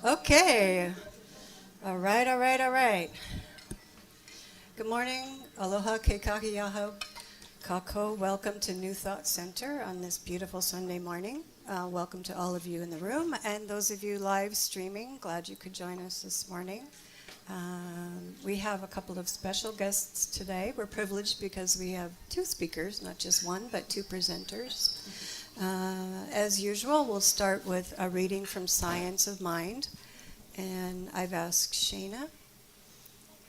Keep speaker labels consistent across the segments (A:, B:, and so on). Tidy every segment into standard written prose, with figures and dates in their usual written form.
A: Okay. All right, all right, all right. Good morning. Aloha keikahi yaho. Kako. Welcome to New Thought Center on this beautiful Sunday morning. Welcome to all of you in the room and those of you live streaming. Glad you could join us this morning. We have a couple of special guests today. We're privileged because we have two speakers, not just one, but two presenters. As usual, we'll start with a reading from Science of Mind. And I've asked Shana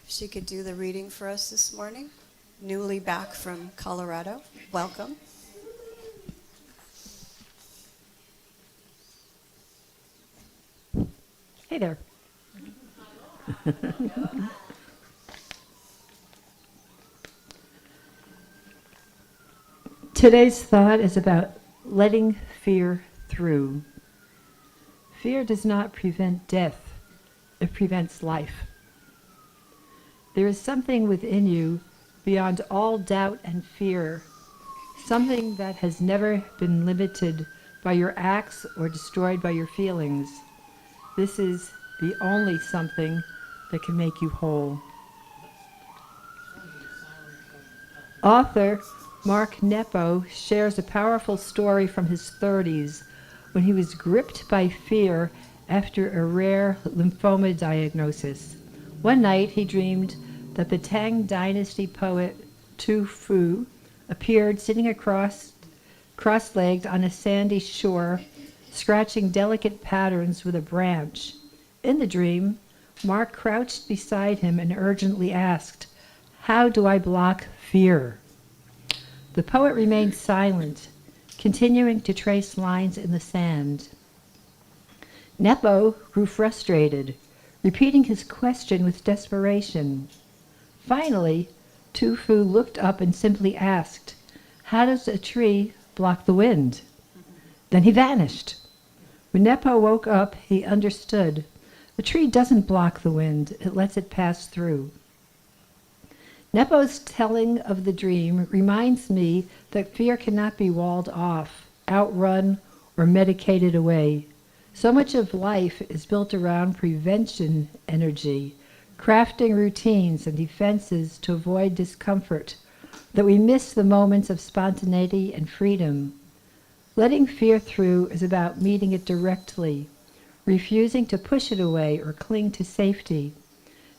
A: if she could do the reading for us this morning. Newly back from Colorado. Welcome.
B: Hey there. Today's thought is about letting fear through. Fear does not prevent death, it prevents life. There is something within you beyond all doubt and fear, something that has never been limited by your acts or destroyed by your feelings. This is the only something that can make you whole. Author Mark Nepo shares a powerful story from his 30s when he was gripped by fear after a rare lymphoma diagnosis. One night he dreamed that the Tang Dynasty poet Tu Fu appeared sitting cross-legged on a sandy shore, scratching delicate patterns with a branch. In the dream, Mark crouched beside him and urgently asked, "How do I block fear?" The poet remained silent, continuing to trace lines in the sand. Nepo grew frustrated, repeating his question with desperation. Finally, Tu Fu looked up and simply asked, "How does a tree block the wind?" Then he vanished. When Nepo woke up, he understood. A tree doesn't block the wind, it lets it pass through. Nepo's telling of the dream reminds me that fear cannot be walled off, outrun, or medicated away. So much of life is built around prevention energy, crafting routines and defenses to avoid discomfort, that we miss the moments of spontaneity and freedom. Letting fear through is about meeting it directly, refusing to push it away or cling to safety.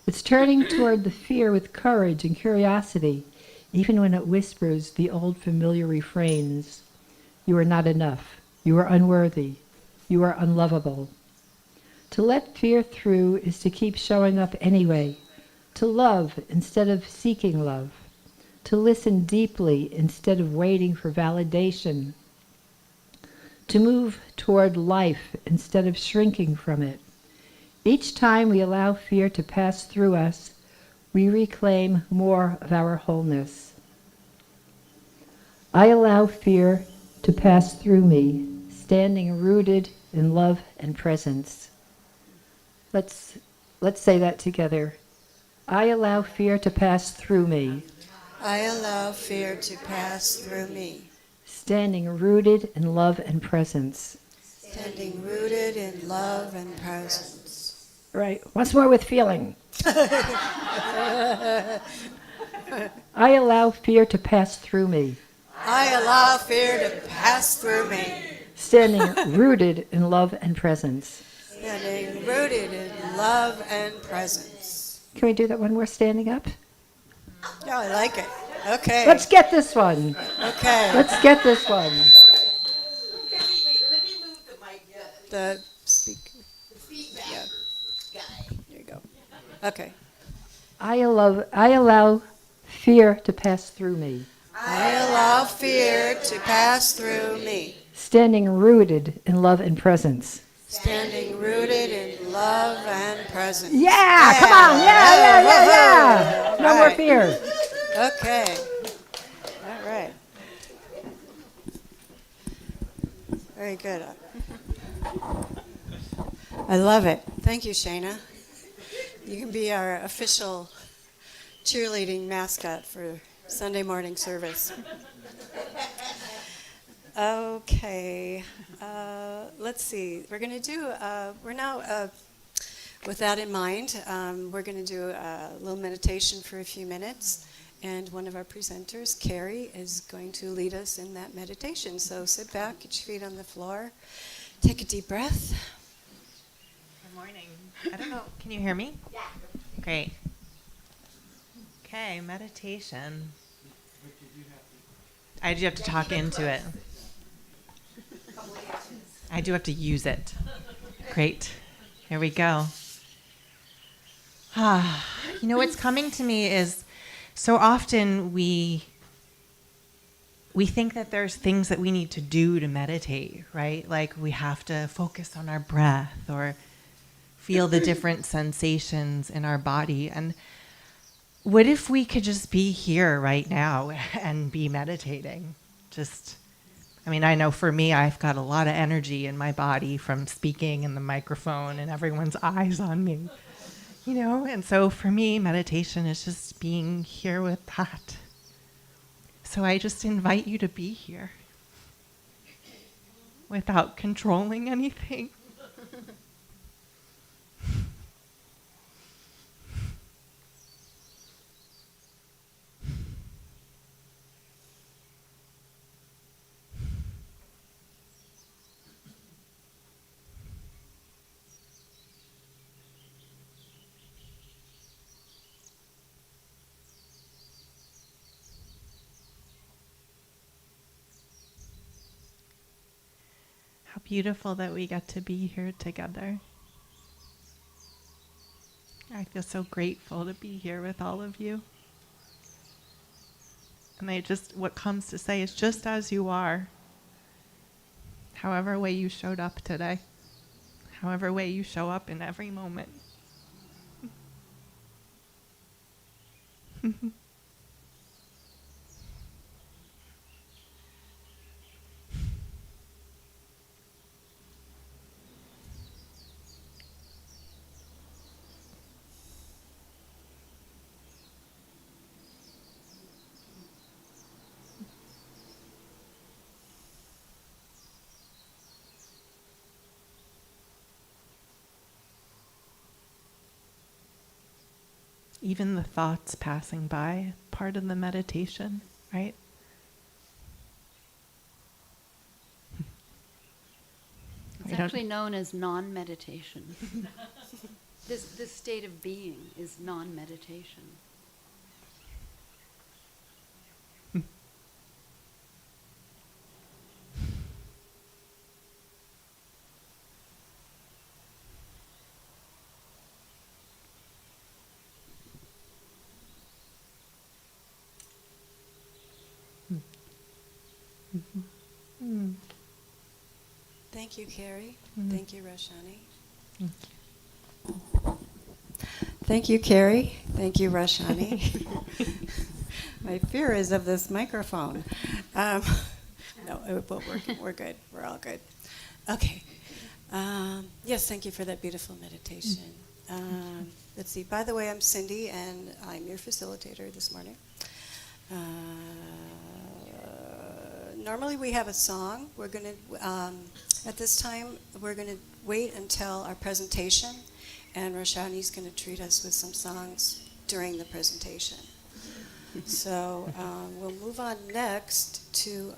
B: It's turning toward the fear with courage and curiosity, even when it whispers the old familiar refrains. You are not enough. You are unworthy. You are unlovable. To let fear through is to keep showing up anyway, to love instead of seeking love, to listen deeply instead of waiting for validation, to move toward life instead of shrinking from it. Each time we allow fear to pass through us, we reclaim more of our wholeness. I allow fear to pass through me, standing rooted in love and presence. Let's say that together. I allow fear to pass through me.
A: I allow fear to pass through me.
B: Standing rooted in love and presence.
A: Standing rooted in love and presence.
B: Right. Once more with feeling. I allow fear to pass through me.
A: I allow fear to pass through me.
B: Standing rooted in love and presence.
A: Standing rooted in love and presence.
B: Can we do that one more standing up?
A: Yeah, I like it. Okay.
B: Let's get this one.
A: Okay.
B: Let's get this one.
C: Let me move the mic.
A: The speak.
C: The feedback
A: Yeah.
C: guy.
A: There you go. Okay.
B: I allow fear to pass through me.
A: I allow fear to pass through me.
B: Standing rooted in love and presence.
A: Standing rooted in love and presence.
B: Yeah, come on. Yeah. No more fear.
A: Okay. All right. Very good. I love it. Thank you, Shayna. You can be our official cheerleading mascot for Sunday morning service. Okay, let's see. We're going to do, with that in mind, we're going to do a little meditation for a few minutes. And one of our presenters, Keri, is going to lead us in that meditation. So sit back, get your feet on the floor, take a deep breath.
D: Good morning. I don't know, can you hear me?
C: Yeah.
D: Great. Okay, meditation. I do have to talk into it. I do have to use it. Great. Here we go. You know, what's coming to me is so often we think that there's things that we need to do to meditate, right? Like we have to focus on our breath or feel the different sensations in our body. And what if we could just be here right now and be meditating? I know for me, I've got a lot of energy in my body from speaking in the microphone and everyone's eyes on me, And so for me, meditation is just being here with that. So I just invite you to be here without controlling anything. How beautiful that we get to be here together. I feel so grateful to be here with all of you. And what comes to say is just as you are, however way you showed up today, however way you show up in every moment. Even the thoughts passing by, part of the meditation, right?
E: It's actually known as non-meditation. This state of being is non-meditation.
A: Thank you, Keri. Thank you, Rashani. Thank you, Keri. Thank you, Rashani. My fear is of this microphone. No, but we're good. We're all good. Okay. Yes, thank you for that beautiful meditation. Let's see. By the way, I'm Cindy, and I'm your facilitator this morning. Normally we have a song. We're going to, at this time, we're going to wait until our presentation, and Rashani's going to treat us with some songs during the presentation. So we'll move on next to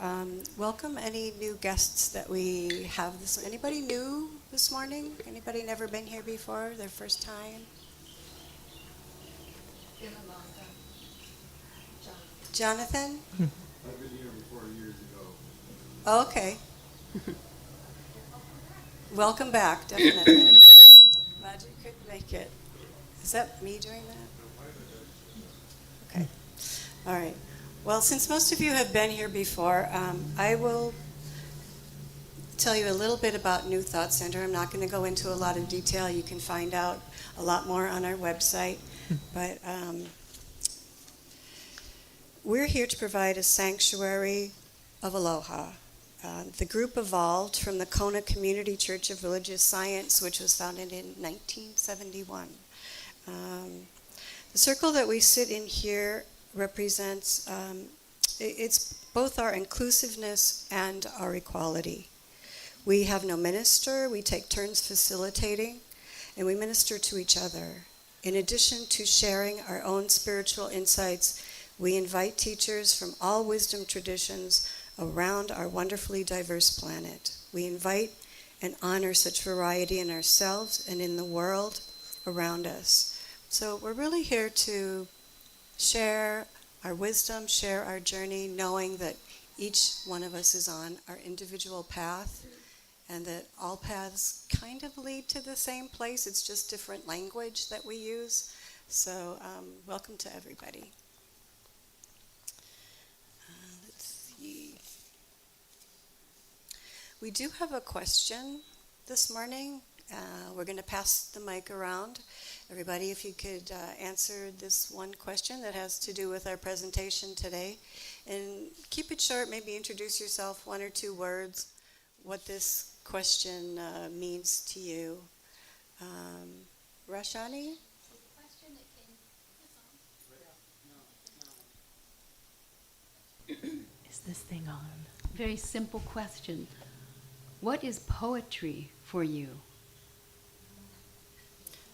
A: welcome any new guests that we have. Anybody new this morning? Anybody never been here before? Their first time? Jonathan?
F: I've been here before years ago.
A: Okay. Welcome back, definitely. Glad you could make it. Is that me doing that? Okay. All right. Well, since most of you have been here before, I will tell you a little bit about New Thought Center. I'm not going to go into a lot of detail. You can find out a lot more on our website. But we're here to provide a sanctuary of aloha. The group evolved from the Kona Community Church of Religious Science, which was founded in 1971. The circle that we sit in here represents, it's both our inclusiveness and our equality. We have no minister, we take turns facilitating, and we minister to each other. In addition to sharing our own spiritual insights, we invite teachers from all wisdom traditions around our wonderfully diverse planet. We invite and honor such variety in ourselves and in the world around us. So we're really here to share our wisdom, share our journey, knowing that each one of us is on our individual path and that all paths kind of lead to the same place. It's just different language that we use. So welcome to everybody. Let's see. We do have a question this morning. We're going to pass the mic around. Everybody, if you could answer this one question that has to do with our presentation today. And keep it short, maybe introduce yourself, 1 or 2 words, what this question means to you. Rashani?
D: Is this thing on?
E: Very simple question. What is poetry for you?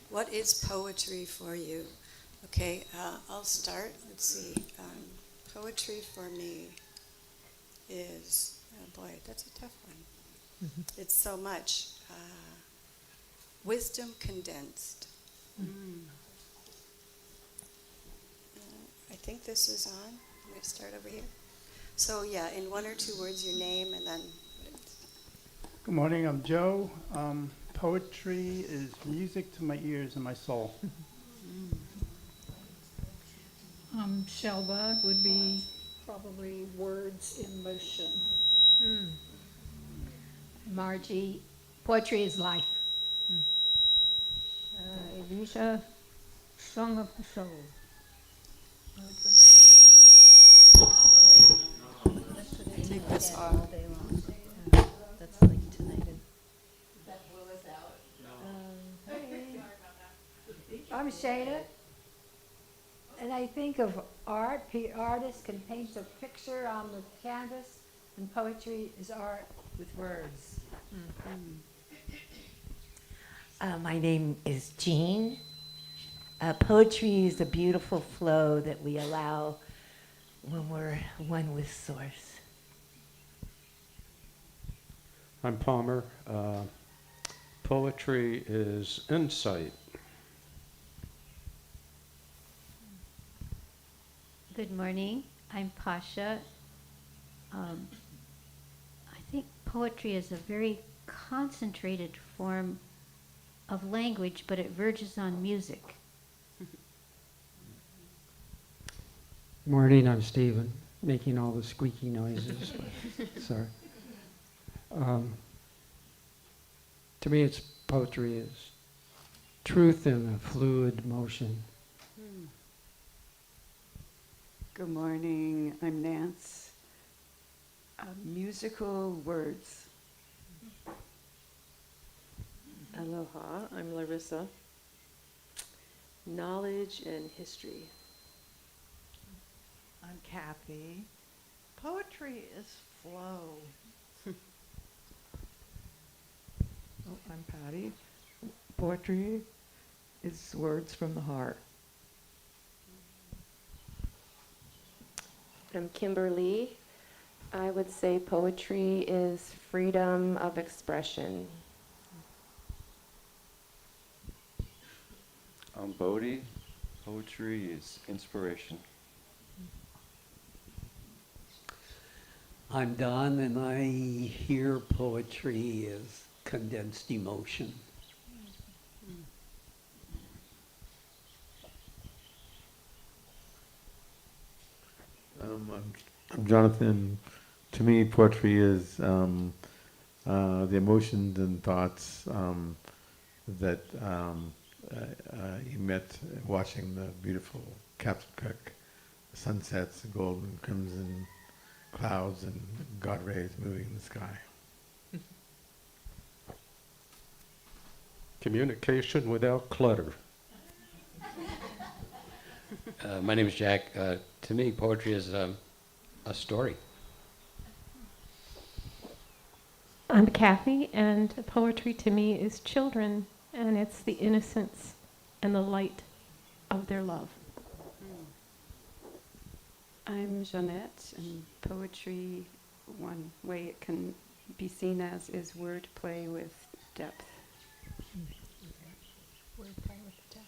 A: What is poetry for you? Okay, I'll start. Let's see. Poetry for me is, oh boy, that's a tough one. Mm-hmm. It's so much. Wisdom condensed. Mm. I think this is on. I'm going to start over here. So yeah, in 1 or 2 words, your name and then.
F: Good morning, I'm Joe. Poetry is music to my ears and my soul.
G: Shelba would be probably words in motion.
B: Margie, poetry is life.
G: Elisha, song of the soul.
A: Take this off.
G: All day long. That's like tonight.
B: I'm Shayna, and I think of art. Artists can paint a picture on the canvas, and poetry is art with words.
H: My name is Jean. Poetry is a beautiful flow that we allow when we're one with Source.
I: I'm Palmer. Poetry is insight.
J: Good morning. I'm Pasha. I think poetry is a very concentrated form of language, but it verges on music.
K: Morning, I'm Stephen, making all the squeaky noises. Sorry. To me, it's poetry is truth in a fluid motion.
L: Good morning, I'm Nance. Musical words.
M: Aloha, I'm Larissa. Knowledge and history.
N: I'm Kathy. Poetry is flow. I'm Patty. Poetry is words from the heart.
M: I'm Kimberly. I would say poetry is freedom of expression.
O: I'm Bodhi. Poetry is inspiration.
P: I'm Don, and I hear poetry as condensed emotion.
Q: I'm Jonathan. To me, poetry is the emotions and thoughts that you met watching the beautiful Captain Cook sunsets, golden, crimson clouds, and God rays moving in the sky.
I: Communication without clutter.
R: My name is Jack. To me, poetry is a story.
S: I'm Kathy, and poetry to me is children, and it's the innocence and the light of their love.
L: I'm Jeanette, and poetry, one way it can be seen as is wordplay with depth.
S: Wordplay with depth.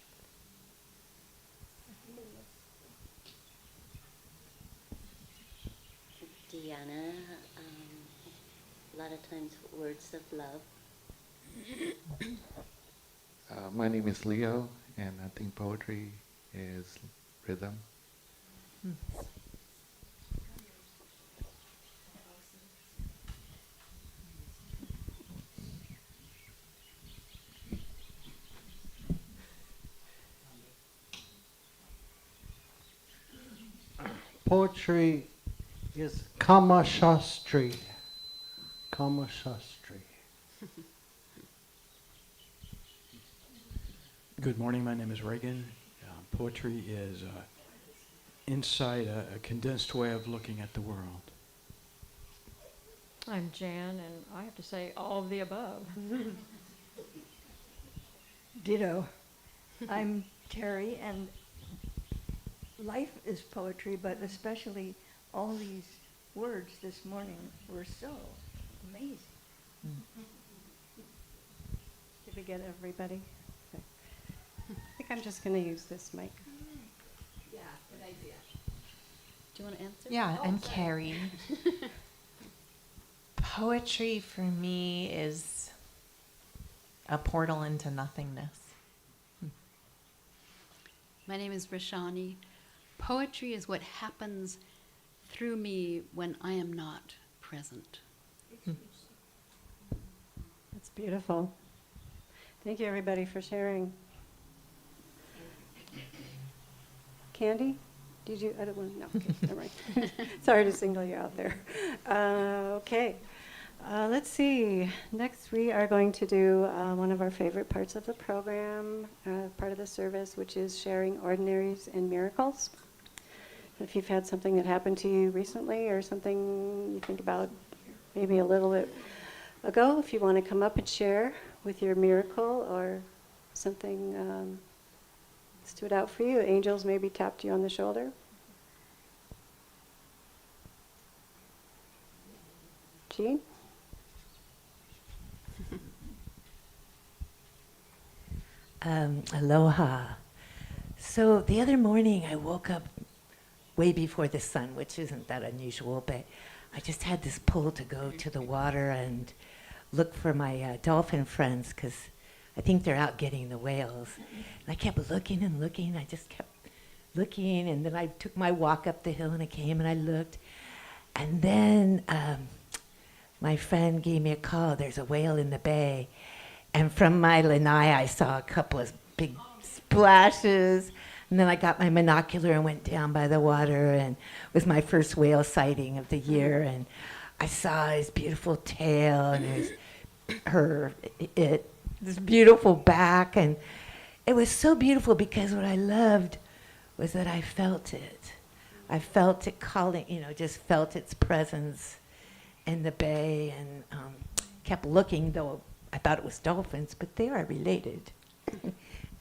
T: Diana, a lot of times words of love.
U: My name is Leo, and I think poetry is rhythm.
V: Poetry is Kama Shastri. Kama Shastri.
W: Good morning, my name is Reagan. Poetry is insight, a condensed way of looking at the world.
G: I'm Jan, and I have to say all of the above.
X: Ditto. I'm Terry, and life is poetry, but especially all these words this morning were so amazing.
A: Did we get everybody? Okay. I think I'm just going to use this mic.
E: Yeah, good idea. Do you want to answer?
D: Yeah,
E: Oh,
D: I'm
E: sorry.
D: Keri. Poetry for me is a portal into nothingness.
E: My name is Rashani. Poetry is what happens through me when I am not present.
A: That's beautiful. Thank you, everybody, for sharing. Candy? Did you? I don't want to. No. Okay, never mind. Sorry to single you out there. Okay. Let's see. Next, we are going to do one of our favorite parts of the program, part of the service, which is sharing ordinaries and miracles. If you've had something that happened to you recently or something you think about maybe a little bit ago, if you want to come up and share with your miracle or something stood out for you, angels maybe tapped you on the shoulder. Jean?
H: Aloha. So the other morning I woke up way before the sun, which isn't that unusual, but I just had this pull to go to the water and look for my dolphin friends because I think they're out getting the whales. And I kept looking and looking. I just kept looking, and then I took my walk up the hill and I came and I looked. And then my friend gave me a call. There's a whale in the bay. And from my lanai, I saw a couple of big splashes. And then I got my binocular and went down by the water, and it was my first whale sighting of the year. And I saw his beautiful tail and this beautiful back. And it was so beautiful because what I loved was that I felt it. I felt it calling, just felt its presence in the bay, and kept looking, though I thought it was dolphins, but they are related.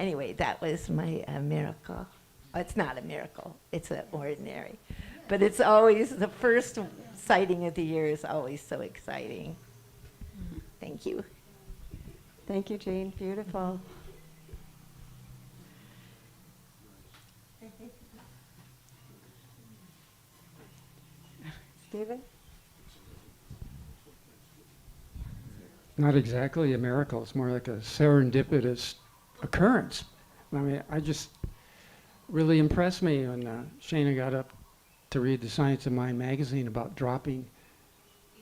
H: Anyway, that was my miracle. It's not a miracle, it's an ordinary. But it's always, the first sighting of the year is always so exciting. Thank you.
A: Thank you, Jean. Beautiful. Stephen?
K: Not exactly a miracle. It's more like a serendipitous occurrence. I mean, I just really impressed me when Shana got up to read the Science of Mind magazine about dropping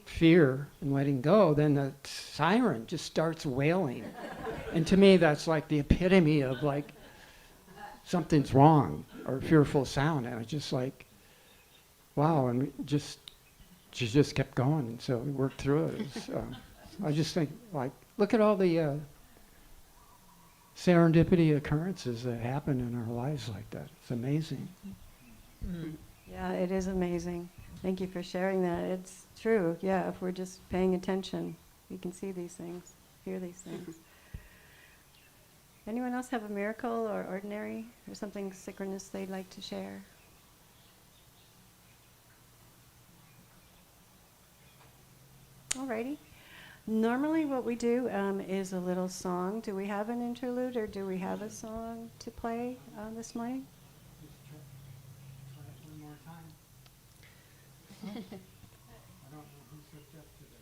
K: fear and letting go. Then the siren just starts wailing. And to me, that's like the epitome of like something's wrong or fearful sound. And I just like, wow, and just she just kept going, and so we worked through it. I just think, like, look at all the serendipity occurrences that happen in our lives like that. It's amazing.
A: Yeah, it is amazing. Thank you for sharing that. It's true. Yeah, if we're just paying attention, we can see these things, hear these things. Anyone else have a miracle or ordinary or something synchronous they'd like to share? Alrighty. Normally what we do is a little song. Do we have an interlude or do we have a song to play this morning?
K: One more time. I don't know who suggested it.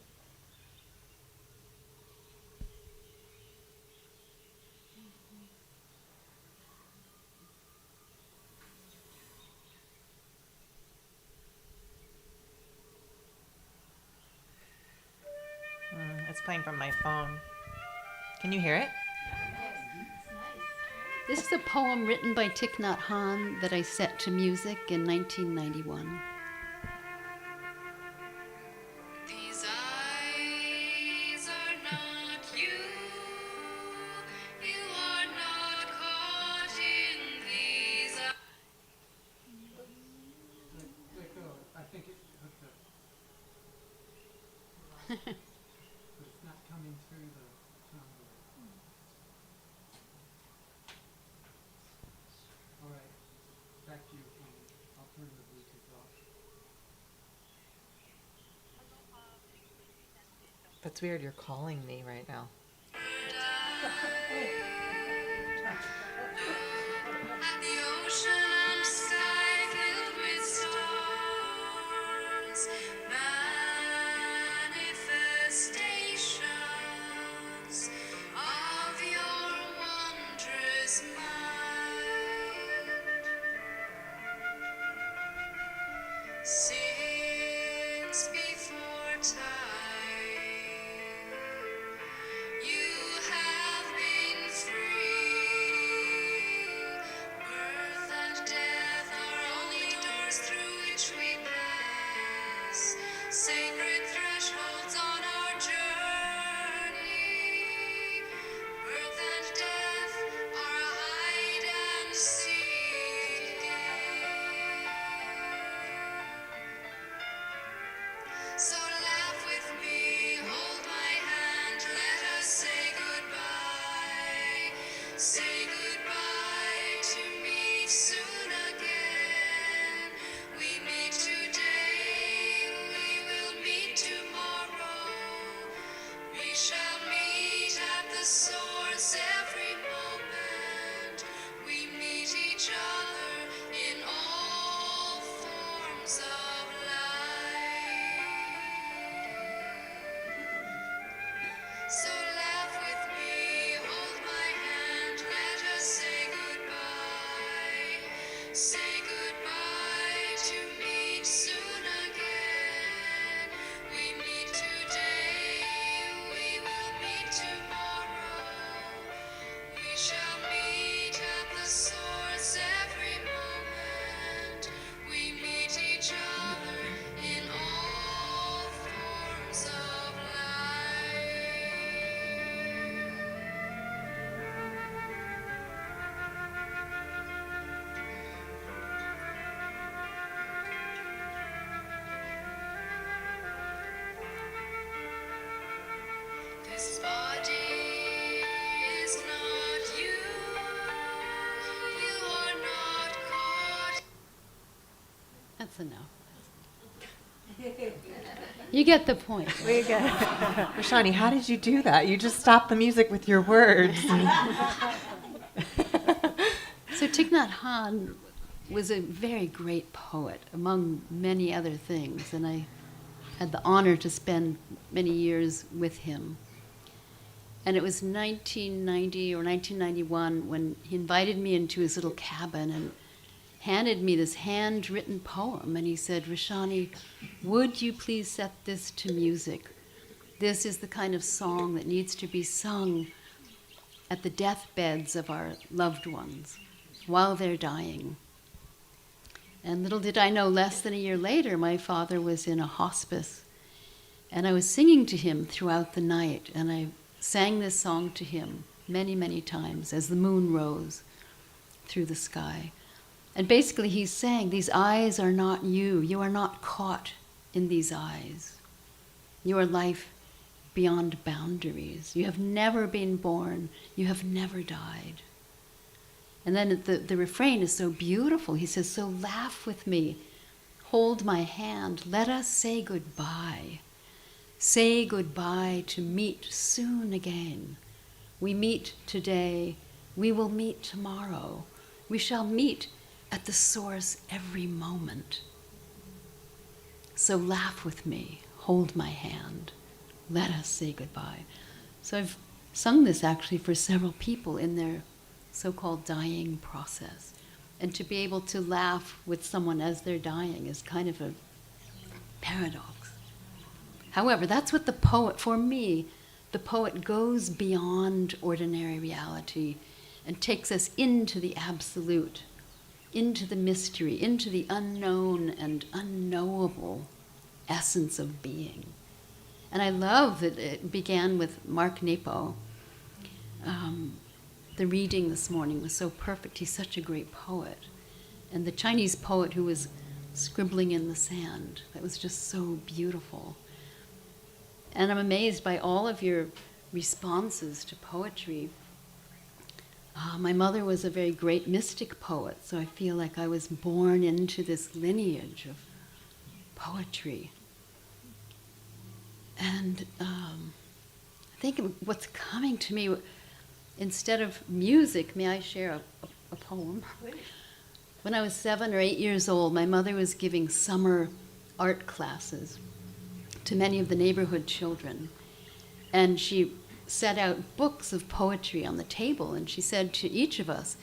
D: It's playing from my phone. Can you hear it?
E: This is a poem written by Thich Nhat Hanh that I set to music in 1991.
B: These eyes are not you. You are not caught in these eyes.
K: I think it hooked up. But it's not coming through the sound wave. All right, back to you. I'll turn the Bluetooth off.
D: That's weird. You're calling me right now.
B: At the ocean and sky filled with stars, manifestations of your wondrous mind. Since before time, you have been free. Birth and death are only doors through which we pass, sacred thresholds on our journey. Birth and death are a hide and seek game. So laugh with me, hold my hand, let us say goodbye. Say goodbye to meet soon again. We meet today, we will meet tomorrow. We shall meet at the source every moment. We meet each other in all forms of life. So laugh with me, hold my hand, let us say goodbye. Say goodbye to meet soon again. We meet today, we will meet tomorrow. We shall meet at the source every moment. We meet each other in all forms of life. This body is not you. You are not caught.
E: That's enough. You get the point.
A: We get
D: Rashani, how did you do that? You just stopped the music with your words.
E: So Thich Nhat Hanh was a very great poet, among many other things, and I had the honor to spend many years with him. And it was 1990 or 1991 when he invited me into his little cabin and handed me this handwritten poem, and he said, "Rashani, would you please set this to music? This is the kind of song that needs to be sung at the deathbeds of our loved ones while they're dying." And little did I know, less than a year later, my father was in a hospice. And I was singing to him throughout the night, and I sang this song to him many, many times as the moon rose through the sky. And basically he's saying, these eyes are not you. You are not caught in these eyes. You are life beyond boundaries. You have never been born. You have never died. And then the refrain is so beautiful. He says, so laugh with me. Hold my hand. Let us say goodbye. Say goodbye to meet soon again. We meet today. We will meet tomorrow. We shall meet at the source every moment. So laugh with me. Hold my hand. Let us say goodbye. So I've sung this actually for several people in their so-called dying process. And to be able to laugh with someone as they're dying is kind of a paradox. However, that's what the poet, for me, the poet goes beyond ordinary reality and takes us into the absolute, into the mystery, into the unknown and unknowable essence of being. And I love that it began with Mark Nepo. The reading this morning was so perfect. He's such a great poet. And the Chinese poet who was scribbling in the sand, that was just so beautiful. And I'm amazed by all of your responses to poetry. My mother was a very great mystic poet, so I feel like I was born into this lineage of poetry. And I think what's coming to me, instead of music, may I share a poem? When I was 7 or 8 years old, my mother was giving summer art classes to many of the neighborhood children. And she set out books of poetry on the table, and she said to each of us,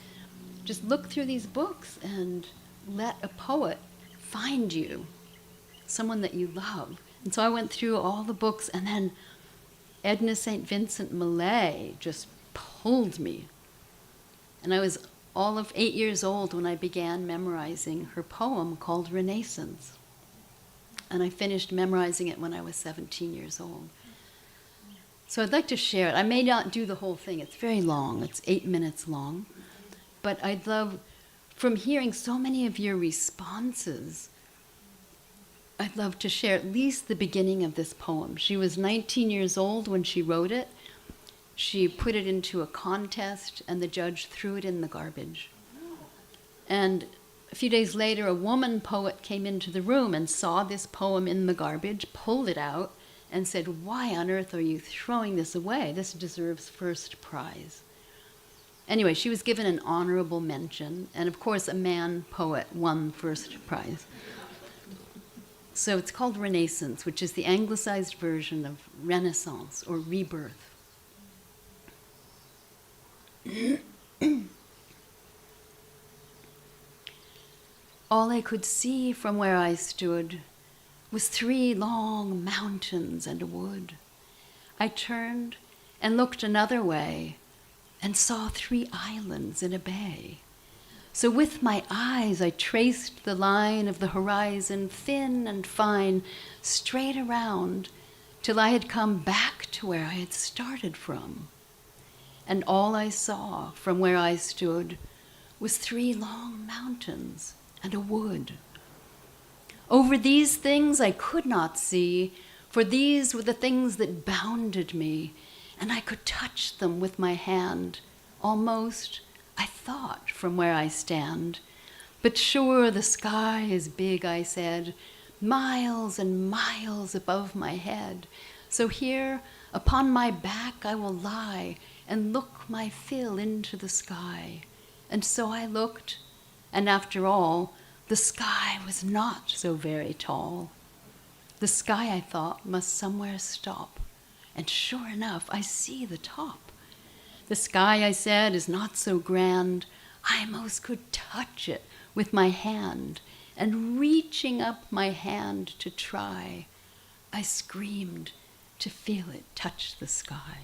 E: just look through these books and let a poet find you, someone that you love. And so I went through all the books, and then Edna St. Vincent Millay just pulled me. And I was all of 8 years old when I began memorizing her poem called Renaissance. And I finished memorizing it when I was 17 years old. So I'd like to share it. I may not do the whole thing. It's very long. It's 8 minutes long. But I'd love, from hearing so many of your responses, I'd love to share at least the beginning of this poem. She was 19 years old when she wrote it. She put it into a contest, and the judge threw it in the garbage. And a few days later, a woman poet came into the room and saw this poem in the garbage, pulled it out, and said, why on earth are you throwing this away? This deserves first prize. Anyway, she was given an honorable mention, and of course a man poet won first prize. So it's called Renaissance, which is the anglicized version of Renaissance or rebirth. All I could see from where I stood was 3 long mountains and a wood. I turned and looked another way and saw 3 islands in a bay. So with my eyes I traced the line of the horizon, thin and fine, straight around, till I had come back to where I had started from. And all I saw from where I stood was 3 long mountains and a wood. Over these things I could not see, for these were the things that bounded me, and I could touch them with my hand, almost, I thought, from where I stand. But sure the sky is big, I said, miles and miles above my head. So here upon my back I will lie and look my fill into the sky. And so I looked, and after all, the sky was not so very tall. The sky, I thought, must somewhere stop, and sure enough, I see the top. The sky, I said, is not so grand. I most could touch it with my hand, and reaching up my hand to try, I screamed to feel it touch the sky.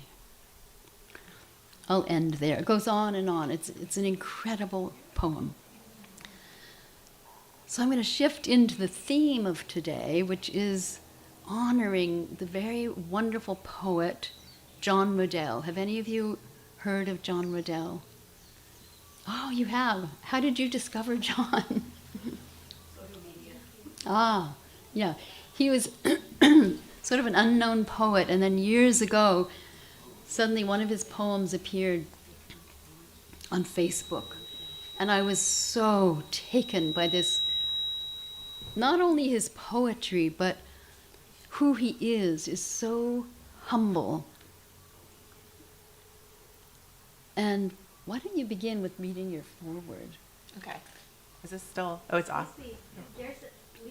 E: I'll end there. It goes on and on. It's an incredible poem. So I'm going to shift into the theme of today, which is honoring the very wonderful poet, John Riddell. Have any of you heard of John Riddell? Oh, you have. How did you discover John?
T: Social media.
E: Ah, yeah. He was sort of an unknown poet, and then years ago, suddenly one of his poems appeared on Facebook. And I was so taken by this, not only his poetry, but who he is so humble. And why don't you begin with reading your foreword?
D: Okay. Is this still? Oh, it's off.
X: We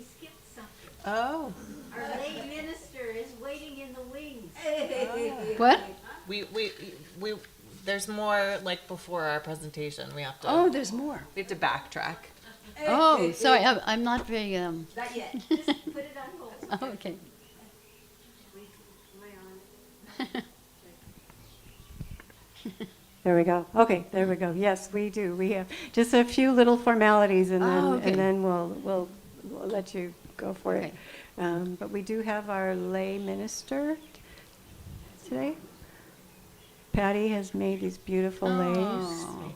X: skipped something.
D: Oh.
X: Our lay minister is waiting in the wings.
E: What?
D: We there's more like before our presentation. We have to.
E: Oh, there's more.
D: We have to backtrack.
E: Oh, sorry, I'm not very.
X: Not yet. Just put it on hold.
E: Oh, okay.
A: There we go. Okay, there we go. Yes, we do. We have just a few little formalities, and then
E: Oh, okay.
A: we'll let you go for it. But we do have our lay minister today. Patty has made these beautiful lays.
E: Oh.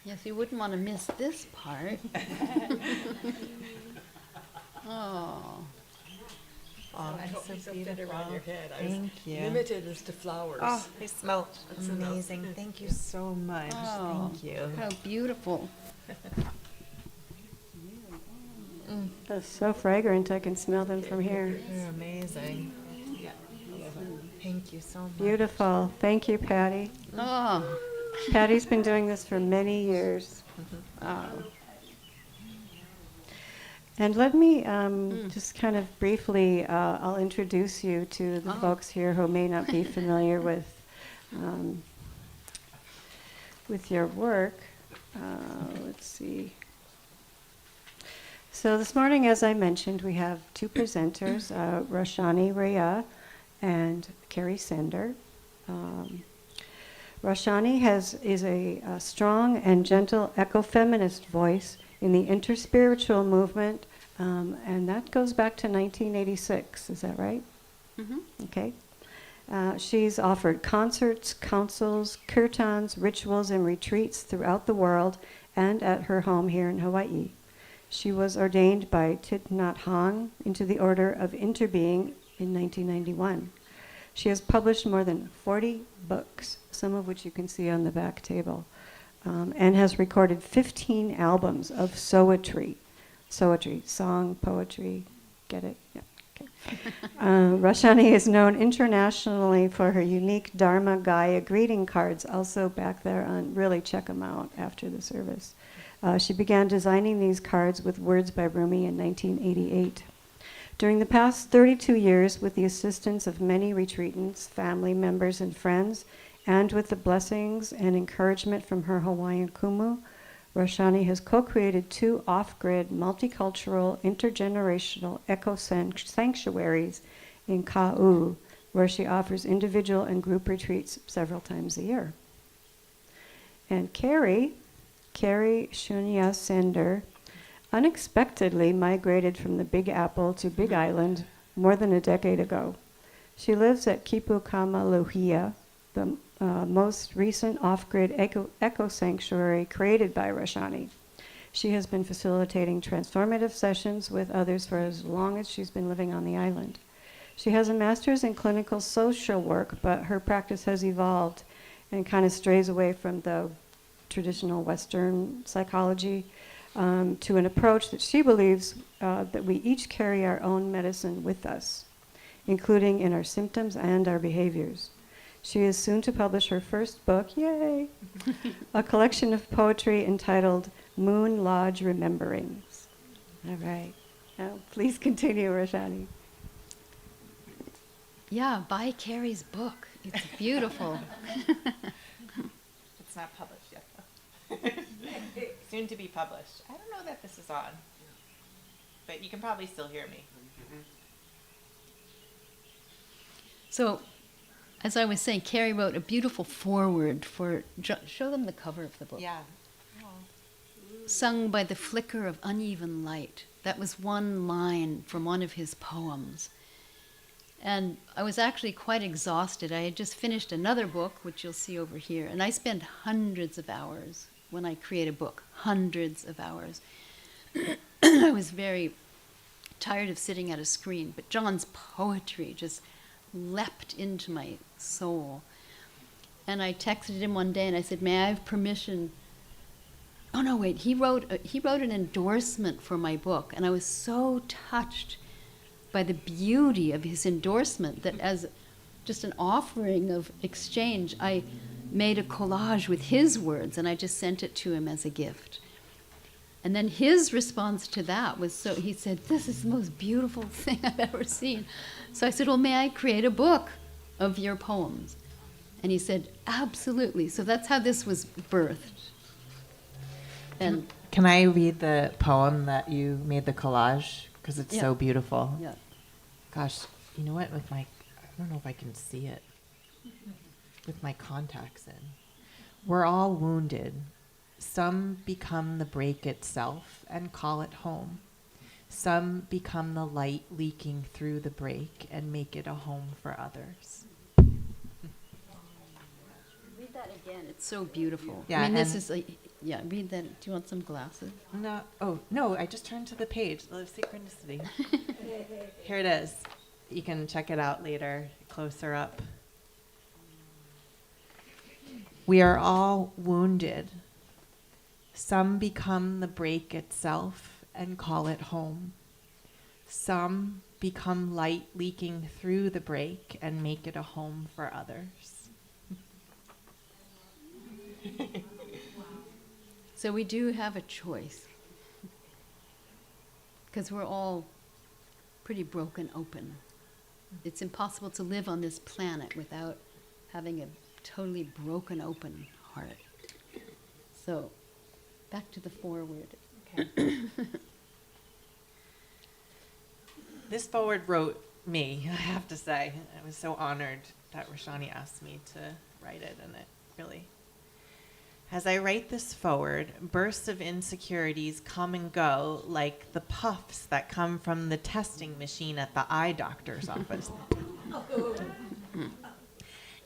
E: Yes, you wouldn't want to miss this part. Oh.
D: Oh,
C: I hope
D: that's so
C: these will fit
D: beautiful.
C: around your head. I
D: Thank
C: was
D: you.
C: limited as to flowers.
D: Oh, they smell
C: That's enough.
D: amazing. Thank you so much.
E: Oh,
D: Thank you.
E: how beautiful.
A: They're so fragrant. I can smell them from here.
D: They're amazing. Yeah. Thank you so much.
A: Beautiful. Thank you, Patty.
E: Oh.
A: Patty's been doing this for many years. And let me just kind of briefly, I'll introduce you to the folks here who may not be familiar with your work. Let's see. So this morning, as I mentioned, we have two presenters, Rashani Rhea and Keri Sender. Rashani is a strong and gentle ecofeminist voice in the interspiritual movement, and that goes back to 1986. Is that right?
E: Mm-hmm.
A: Okay. She's offered concerts, councils, kirtans, rituals, and retreats throughout the world and at her home here in Hawaii. She was ordained by Thich Nhat Hanh into the Order of Interbeing in 1991. She has published more than 40 books, some of which you can see on the back table, and has recorded 15 albums of soetry, song, poetry, get it? Yeah. Okay. Rashani is known internationally for her unique Dharma Gaia greeting cards, also back there on, really check them out after the service. She began designing these cards with words by Rumi in 1988. During the past 32 years, with the assistance of many retreatants, family members, and friends, and with the blessings and encouragement from her Hawaiian kumu, Rashani has co-created 2 off-grid, multicultural, intergenerational eco-sanctuaries in Ka'u, where she offers individual and group retreats several times a year. And Keri Shunya Sender, unexpectedly migrated from the Big Apple to Big Island more than a decade ago. She lives at Kipukama Lohia, the most recent off-grid eco-sanctuary created by Rashani. She has been facilitating transformative sessions with others for as long as she's been living on the island. She has a master's in clinical social work, but her practice has evolved and kind of strays away from the traditional Western psychology to an approach that she believes that we each carry our own medicine with us, including in our symptoms and our behaviors. She is soon to publish her first book, yay, a collection of poetry entitled Moon Lodge Rememberings. All right. Now, please continue, Rashani.
E: Yeah, buy Keri's book. It's beautiful.
D: It's not published yet, though. Soon to be published. I don't know that this is on, but you can probably still hear me.
E: So, as I was saying, Keri wrote a beautiful foreword for. Show them the cover of the book.
D: Yeah.
E: sung by the flicker of uneven light. That was one line from one of his poems. And I was actually quite exhausted. I had just finished another book, which you'll see over here, and I spend hundreds of hours when I create a book, hundreds of hours. I was very tired of sitting at a screen, but John's poetry just leapt into my soul. And I texted him one day and I said, may I have permission? Oh no, wait, he wrote an endorsement for my book, and I was so touched by the beauty of his endorsement that as just an offering of exchange, I made a collage with his words and I just sent it to him as a gift. And then his response to that was, he said, this is the most beautiful thing I've ever seen. So I said, well, may I create a book of your poems? And he said, absolutely. So that's how this was birthed. And
D: can I read the poem that you made the collage? Because it's so beautiful.
E: Yeah.
D: Gosh, you know what? I don't know if I can see it with my contacts in. We're all wounded. Some become the break itself and call it home. Some become the light leaking through the break and make it a home for others.
E: Read that again. It's so beautiful.
D: Yeah,
E: I mean, this is like, yeah, read that. Do you want some glasses?
D: No. Oh, no, I just turned to the page. The synchronicity. Here it is. You can check it out later, closer up. We are all wounded. Some become the break itself and call it home. Some become light leaking through the break and make it a home for others.
E: So we do have a choice, because we're all pretty broken open. It's impossible to live on this planet without having a totally broken open heart. So back to the foreword. Okay.
D: This foreword wrote me, I have to say. I was so honored that Rashani asked me to write it, and it really... As I write this foreword, bursts of insecurities come and go like the puffs that come from the testing machine at the eye doctor's office.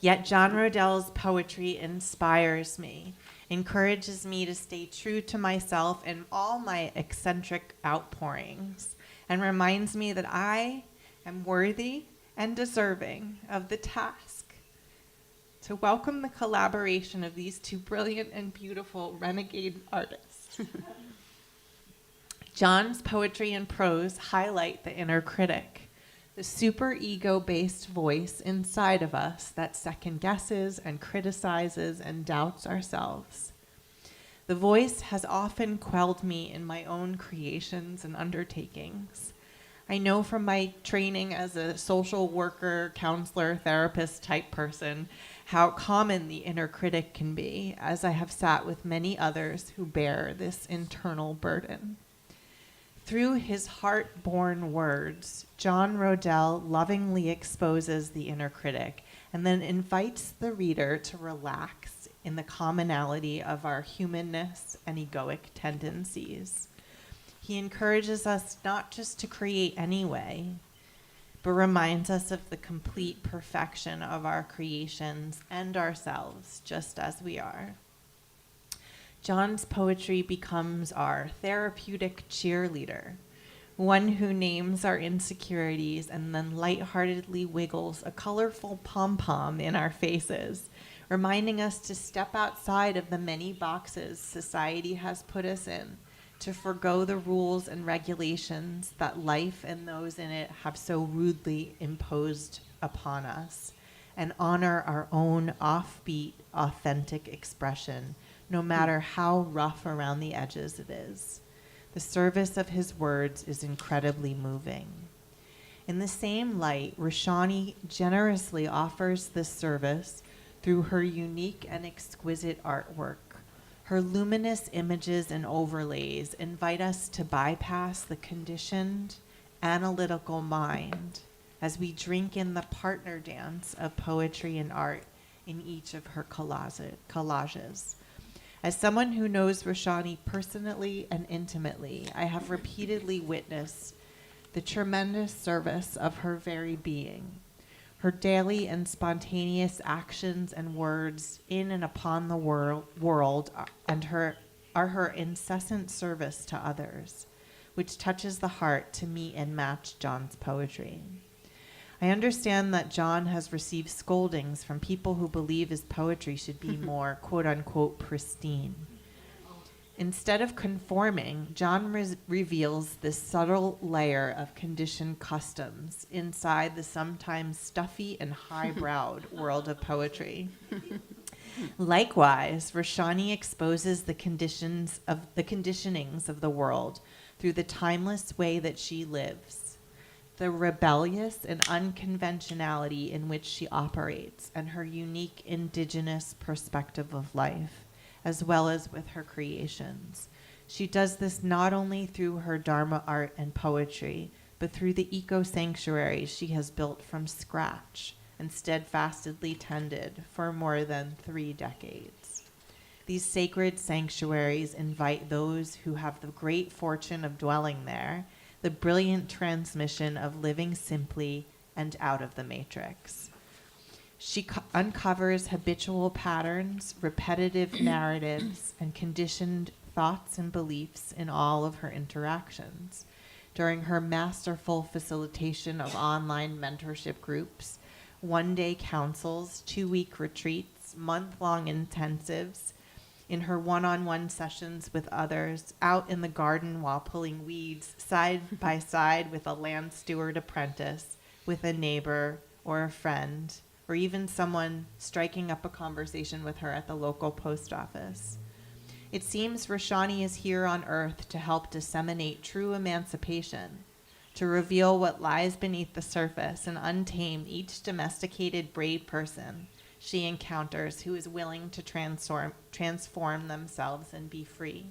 D: Yet John Rodell's poetry inspires me, encourages me to stay true to myself in all my eccentric outpourings, and reminds me that I am worthy and deserving of the task to welcome the collaboration of these two brilliant and beautiful renegade artists. John's poetry and prose highlight the inner critic, the super ego-based voice inside of us that second guesses and criticizes and doubts ourselves. The voice has often quelled me in my own creations and undertakings. I know from my training as a social worker, counselor, therapist type person how common the inner critic can be, as I have sat with many others who bear this internal burden. Through his heart-born words, John Rodell lovingly exposes the inner critic and then invites the reader to relax in the commonality of our humanness and egoic tendencies. He encourages us not just to create anyway, but reminds us of the complete perfection of our creations and ourselves, just as we are. John's poetry becomes our therapeutic cheerleader, one who names our insecurities and then lightheartedly wiggles a colorful pom-pom in our faces, reminding us to step outside of the many boxes society has put us in, to forgo the rules and regulations that life and those in it have so rudely imposed upon us, and honor our own offbeat, authentic expression, no matter how rough around the edges it is. The service of his words is incredibly moving. In the same light, Rashani generously offers this service through her unique and exquisite artwork. Her luminous images and overlays invite us to bypass the conditioned, analytical mind as we drink in the partner dance of poetry and art in each of her collages. As someone who knows Rashani personally and intimately, I have repeatedly witnessed the tremendous service of her very being. Her daily and spontaneous actions and words in and upon the world are her incessant service to others, which touches the heart to meet and match John's poetry. I understand that John has received scoldings from people who believe his poetry should be more quote-unquote pristine. Instead of conforming, John reveals this subtle layer of conditioned customs inside the sometimes stuffy and high-browed world of poetry. Likewise, Rashani exposes the conditionings of the world through the timeless way that she lives, the rebellious and unconventionality in which she operates, and her unique indigenous perspective of life, as well as with her creations. She does this not only through her Dharma art and poetry, but through the eco-sanctuaries she has built from scratch and steadfastly tended for more than 3 decades. These sacred sanctuaries invite those who have the great fortune of dwelling there, the brilliant transmission of living simply and out of the matrix. She uncovers habitual patterns, repetitive narratives, and conditioned thoughts and beliefs in all of her interactions. During her masterful facilitation of online mentorship groups, one-day councils, 2-week retreats, month-long intensives, in her one-on-one sessions with others, out in the garden while pulling weeds, side by side with a land steward apprentice, with a neighbor or a friend, or even someone striking up a conversation with her at the local post office. It seems Rashani is here on earth to help disseminate true emancipation, to reveal what lies beneath the surface and untame each domesticated brave person she encounters who is willing to transform themselves and be free.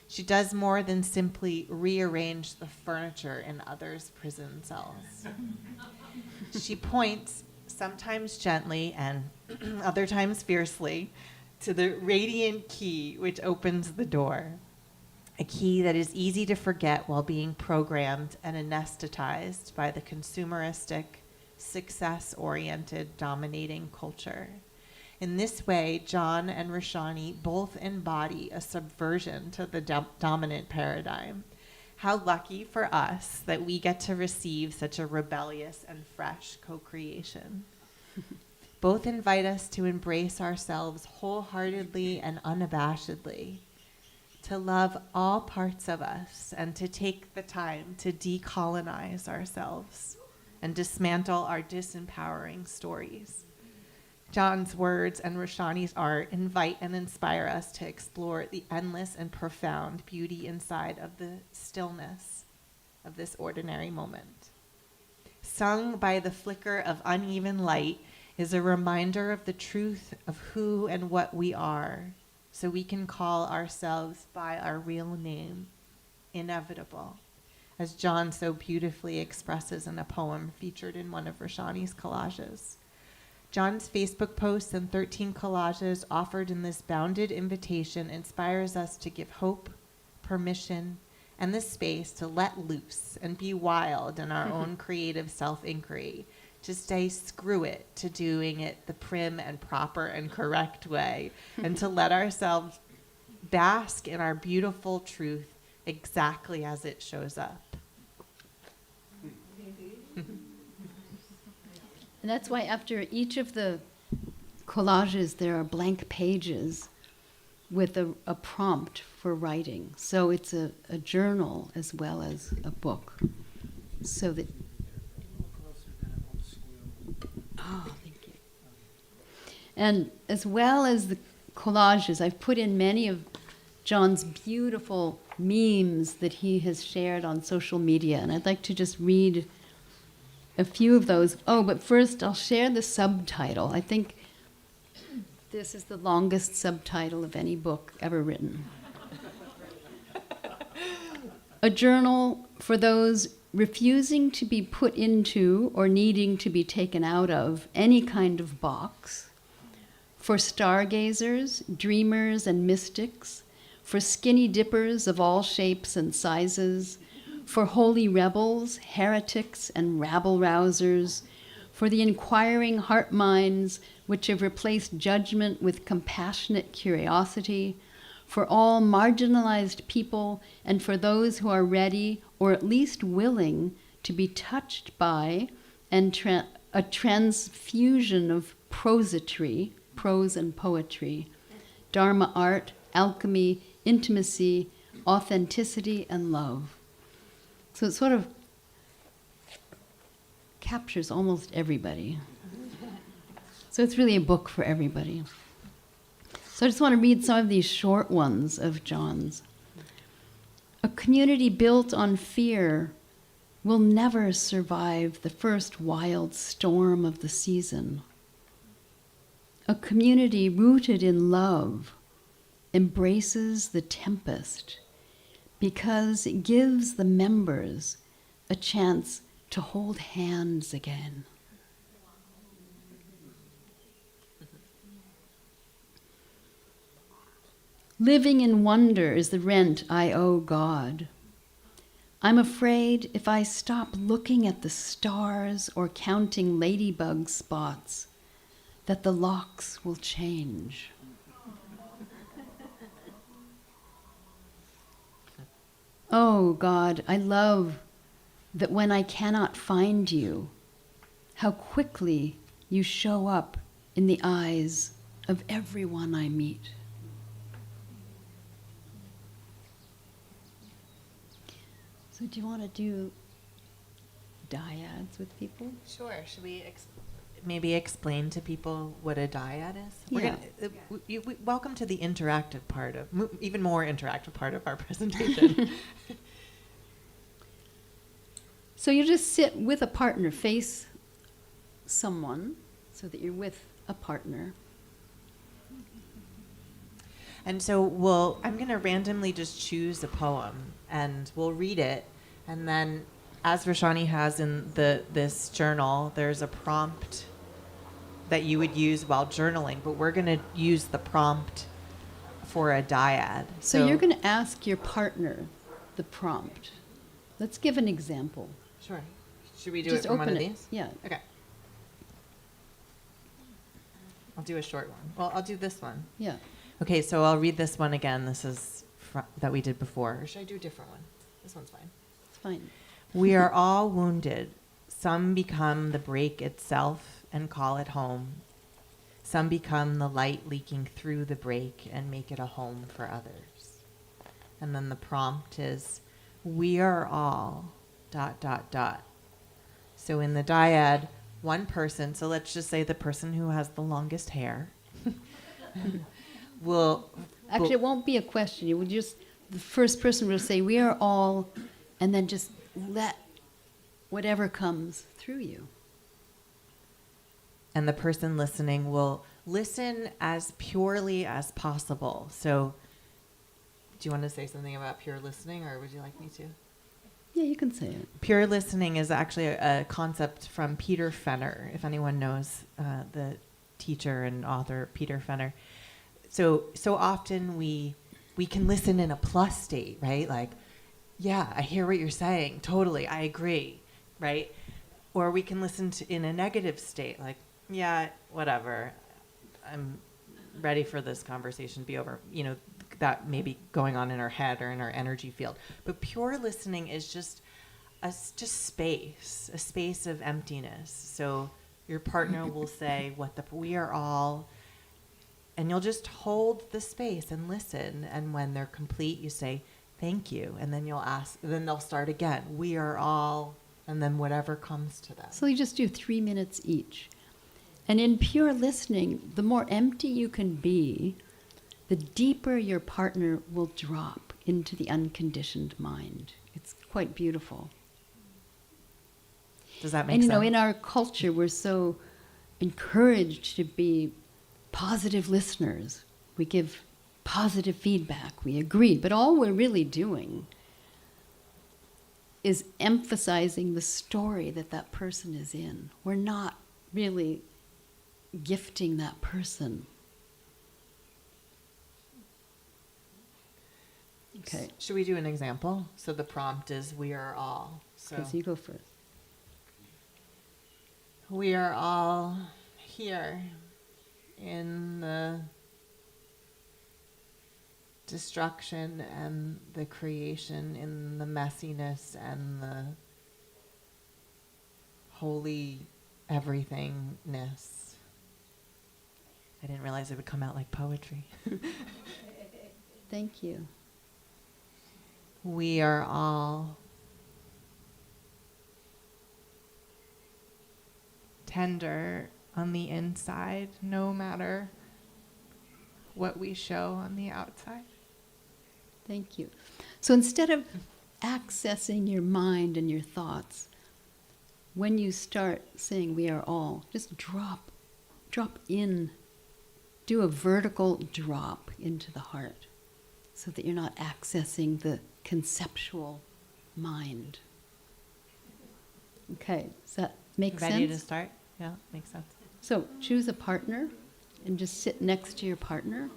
D: She does more than simply rearrange the furniture in others' prison cells. She points, sometimes gently and other times fiercely, to the radiant key which opens the door, a key that is easy to forget while being programmed and anesthetized by the consumeristic, success-oriented dominating culture. In this way, John and Rashani both embody a subversion to the dominant paradigm. How lucky for us that we get to receive such a rebellious and fresh co-creation. Both invite us to embrace ourselves wholeheartedly and unabashedly, to love all parts of us, and to take the time to decolonize ourselves and dismantle our disempowering stories. John's words and Rashani's art invite and inspire us to explore the endless and profound beauty inside of the stillness of this ordinary moment. Sung by the flicker of uneven light is a reminder of the truth of who and what we are, so we can call ourselves by our real name, inevitable, as John so beautifully expresses in a poem featured in one of Rashani's collages. John's Facebook posts and 13 collages offered in this bounded invitation inspires us to give hope, permission, and the space to let loose and be wild in our own creative self-inquiry, to say screw it to doing it the prim and proper and correct way, and to let ourselves bask in our beautiful truth exactly as it shows up.
E: And that's why after each of the collages, there are blank pages with a prompt for writing. So it's a journal as well as a book. So that... Oh, thank you. And as well as the collages, I've put in many of John's beautiful memes that he has shared on social media. And I'd like to just read a few of those. Oh, but first I'll share the subtitle. I think this is the longest subtitle of any book ever written. A journal for those refusing to be put into or needing to be taken out of any kind of box, for stargazers, dreamers, and mystics, for skinny dippers of all shapes and sizes, for holy rebels, heretics, and rabble-rousers, for the inquiring heart minds which have replaced judgment with compassionate curiosity, for all marginalized people, and for those who are ready, or at least willing, to be touched by and a transfusion of prosody, prose and poetry, Dharma art, alchemy, intimacy, authenticity, and love. So it sort of captures almost everybody. So it's really a book for everybody. So I just want to read some of these short ones of John's. A community built on fear will never survive the first wild storm of the season. A community rooted in love embraces the tempest because it gives the members a chance to hold hands again. Living in wonder is the rent I owe God. I'm afraid if I stop looking at the stars or counting ladybug spots, that the locks will change. Oh God, I love that when I cannot find you, how quickly you show up in the eyes of everyone I meet. So do you want to do dyads with people?
D: Sure. Should we maybe explain to people what a dyad is?
E: Yeah.
D: Welcome to the interactive part of, even more interactive part of our presentation.
E: So you just sit with a partner, face someone, so that you're with a partner.
D: And so I'm going to randomly just choose a poem, and we'll read it. And then, as Rashani has in this journal, there's a prompt that you would use while journaling, but we're going to use the prompt for a dyad.
E: So you're going to ask your partner the prompt. Let's give an example.
D: Sure. Should we do
E: Just
D: it from one of
E: open it.
D: these?
E: Yeah.
D: Okay. I'll do a short one. Well, I'll do this one.
E: Yeah.
D: Okay, so I'll read this one again. This is that we did before. Or should I do a different one? This one's fine.
E: It's fine.
D: We are all wounded. Some become the break itself and call it home. Some become the light leaking through the break and make it a home for others. And then the prompt is, we are all ... So in the dyad, one person, so let's just say the person who has the longest hair,
E: Actually, it won't be a question. You will just, the first person will say, we are all, and then just let whatever comes through you.
D: And the person listening will listen as purely as possible. So do you want to say something about pure listening, or would you like me to?
E: Yeah, you can say it.
D: Pure listening is actually a concept from Peter Fenner, if anyone knows the teacher and author Peter Fenner. So often we can listen in a plus state, right? Like, yeah, I hear what you're saying. Totally, I agree, right? Or we can listen in a negative state, like, yeah, whatever. I'm ready for this conversation to be over. You know, that may be going on in our head or in our energy field. But pure listening is just space, a space of emptiness. So your partner will say, we are all, and you'll just hold the space and listen. And when they're complete, you say, thank you. And then you'll ask, then they'll start again. We are all, and then whatever comes to them.
E: So you just do 3 minutes each. And in pure listening, the more empty you can be, the deeper your partner will drop into the unconditioned mind. It's quite beautiful.
D: Does that make
E: sense?
D: sense?
E: And in our culture, we're so encouraged to be positive listeners. We give positive feedback. We agree. But all we're really doing is emphasizing the story that person is in. We're not really gifting that person Okay.
D: Should we do an example? So the prompt is we are all. So
E: Because you go first.
D: we are all here in the destruction and the creation, in the messiness and the holy everythingness. I didn't realize it would come out like poetry.
E: Thank you.
D: We are all tender on the inside, no matter what we show on the outside.
E: Thank you. So instead of accessing your mind and your thoughts, when you start saying we are all, just drop in, do a vertical drop into the heart so that you're not accessing the conceptual mind. Okay, does that make sense?
D: Ready to start? Yeah, makes sense.
E: So choose a partner and just sit next to your partner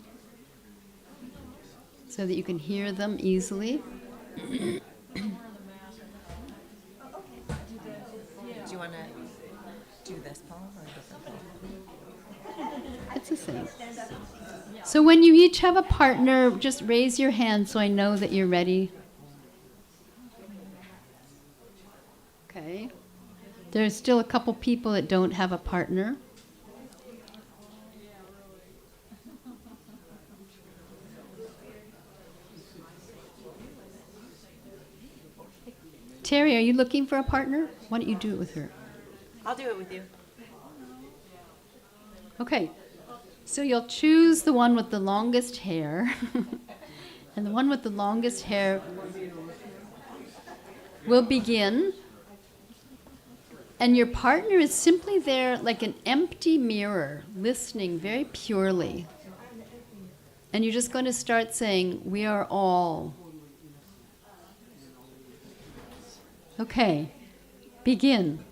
E: so that you can hear them easily.
D: Do you want to do this poem or a different poem?
E: It's the same. So when you each have a partner, just raise your hand so I know that you're ready. Okay. There's still a couple people that don't have a partner. Terry, are you looking for a partner? Why don't you do it with her?
D: I'll do it with you.
E: Okay, so you'll choose the one with the longest hair. And the one with the longest hair will begin. And your partner is simply there like an empty mirror, listening very purely. And you're just going to start saying, we are all. Okay, begin.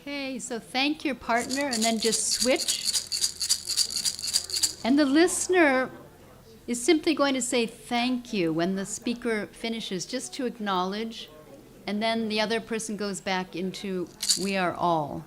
E: Okay, so thank your partner and then just switch. And the listener is simply going to say thank you when the speaker finishes, just to acknowledge, and then the other person goes back into we are all.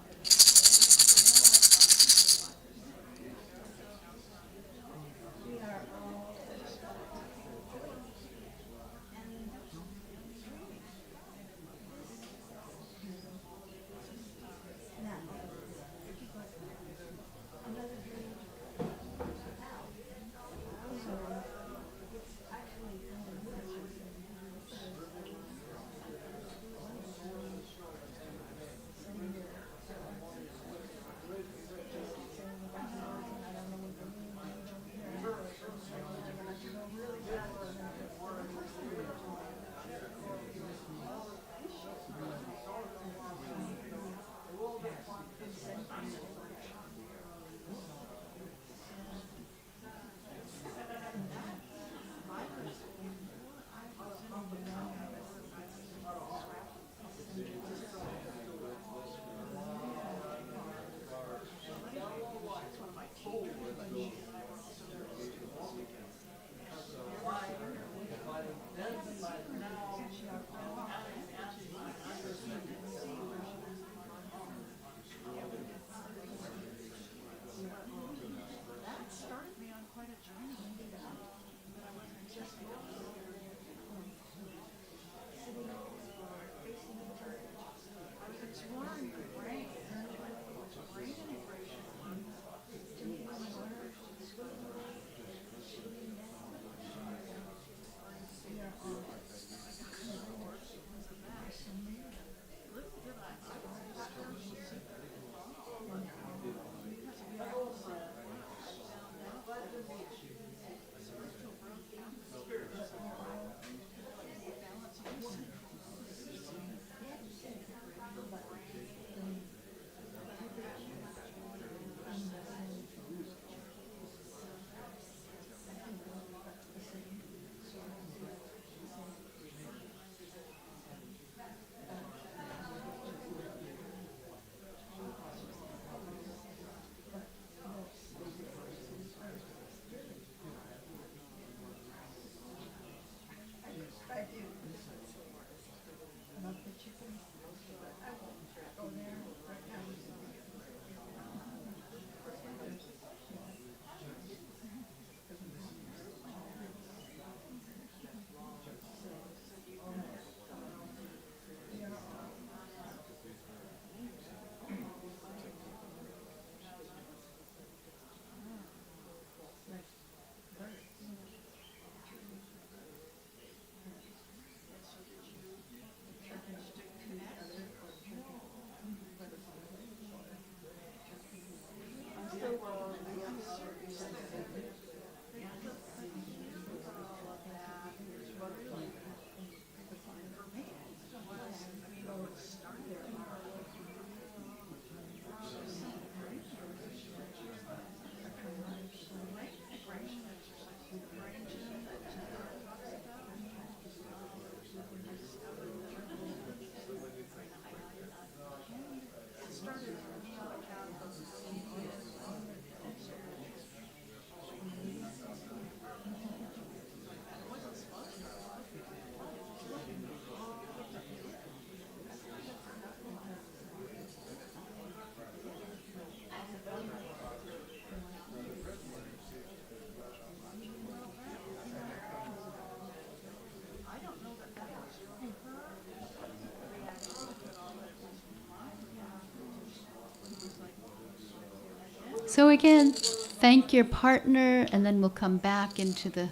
E: So again, thank your partner, and then we'll come back into the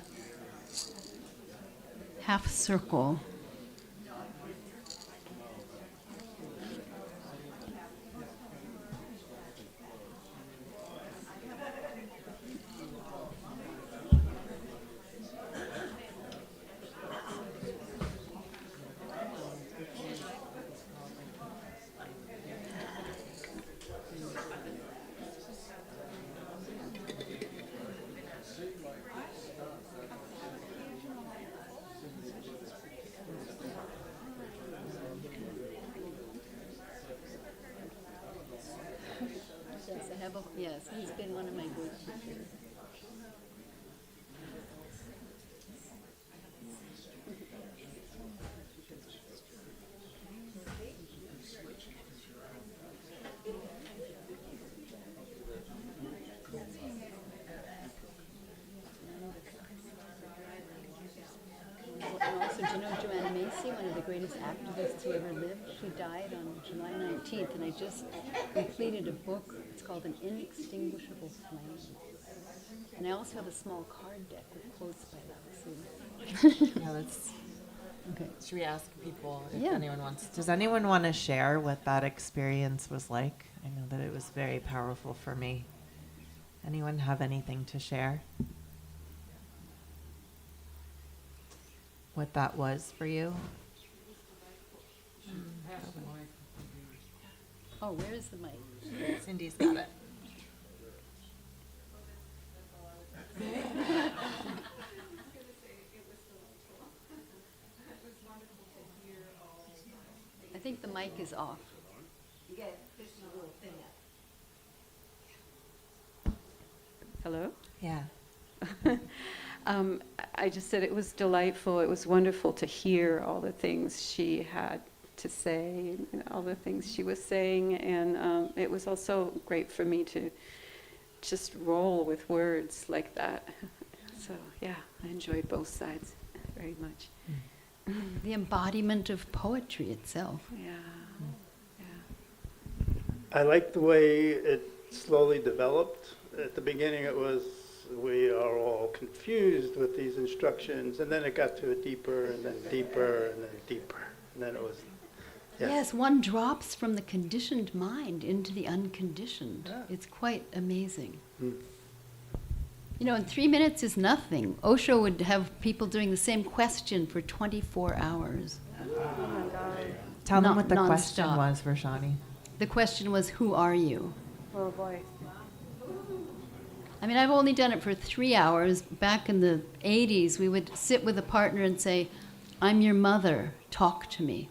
E: half circle. Yes, he's been one of my great teachers. And also, do you know Joanna Macy, one of the greatest activists who ever lived? She died on July 19th, and I just completed a book. It's called An Inextinguishable Flame. And I also have a small card deck with quotes by Lao Tzu.
D: Yeah, let's.
E: Okay.
D: Should we ask people if
E: Yeah.
D: anyone wants? Does anyone want to share what that experience was like? I know that it was very powerful for me. Anyone have anything to share? What that was for you?
E: Oh, where is the mic?
D: Cindy's got it.
E: I think the mic is off.
H: You got to push the little thing up.
L: Hello?
D: Yeah.
L: I just said it was delightful. It was wonderful to hear all the things she had to say, and all the things she was saying, and it was also great for me to just roll with words like that. So yeah, I enjoyed both sides very much.
E: The embodiment of poetry itself.
L: Yeah.
C: I like the way it slowly developed. At the beginning it was, we are all confused with these instructions, and then it got to a deeper, and then deeper, and then deeper. And then it was,
E: Yes, one drops from the conditioned mind into the unconditioned. It's quite amazing. You know, and 3 minutes is nothing. Osho would have people doing the same question for 24 hours.
L: Oh my God.
D: Tell them
E: Non-
D: what the question
E: nonstop.
D: was, Rashani.
E: The question was, who are you?
L: Oh boy.
E: I mean, I've only done it for 3 hours. Back in the 80s, we would sit with a partner and say, I'm your mother, talk to me.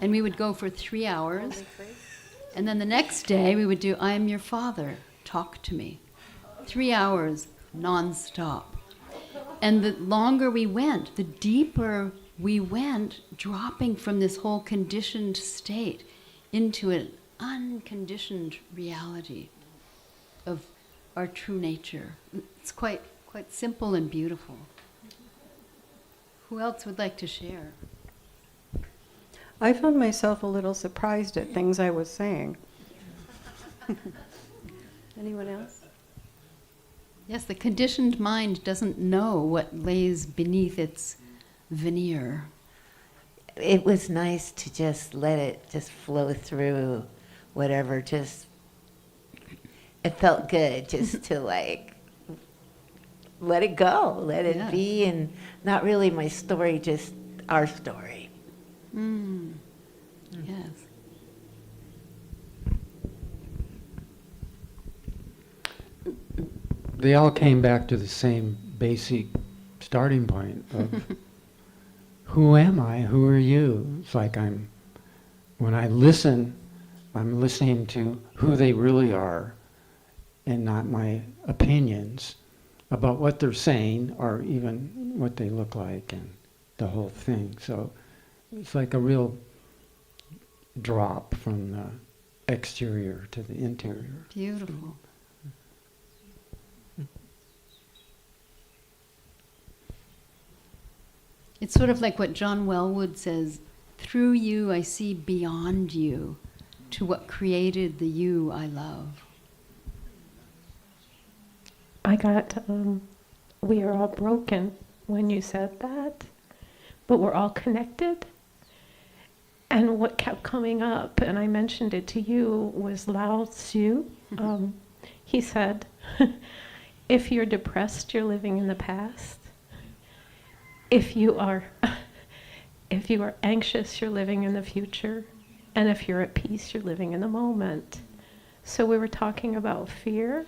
E: And we would go for 3 hours. And then the next day, we would do, I'm your father, talk to me. 3 hours, nonstop. And the longer we went, the deeper we went, dropping from this whole conditioned state into an unconditioned reality of our true nature. It's quite simple and beautiful. Who else would like to share?
A: I found myself a little surprised at things I was saying.
E: Anyone else? Yes, the conditioned mind doesn't know what lays beneath its veneer.
H: It was nice to just let it just flow through whatever, just, it felt good just to like let it go, let it be, and not really my story, just our story.
E: Yes.
K: They all came back to the same basic starting point of who am I? Who are you? It's like when I listen, I'm listening to who they really are and not my opinions about what they're saying or even what they look like and the whole thing. So it's like a real drop from the exterior to the interior.
E: Beautiful. It's sort of like what John Wellwood says, through you I see beyond you to what created the you I love.
S: I got, we are all broken when you said that, but we're all connected. And what kept coming up, and I mentioned it to you, was Lao Tzu. He said, if you're depressed, you're living in the past. If you are anxious, you're living in the future. And if you're at peace, you're living in the moment. So we were talking about fear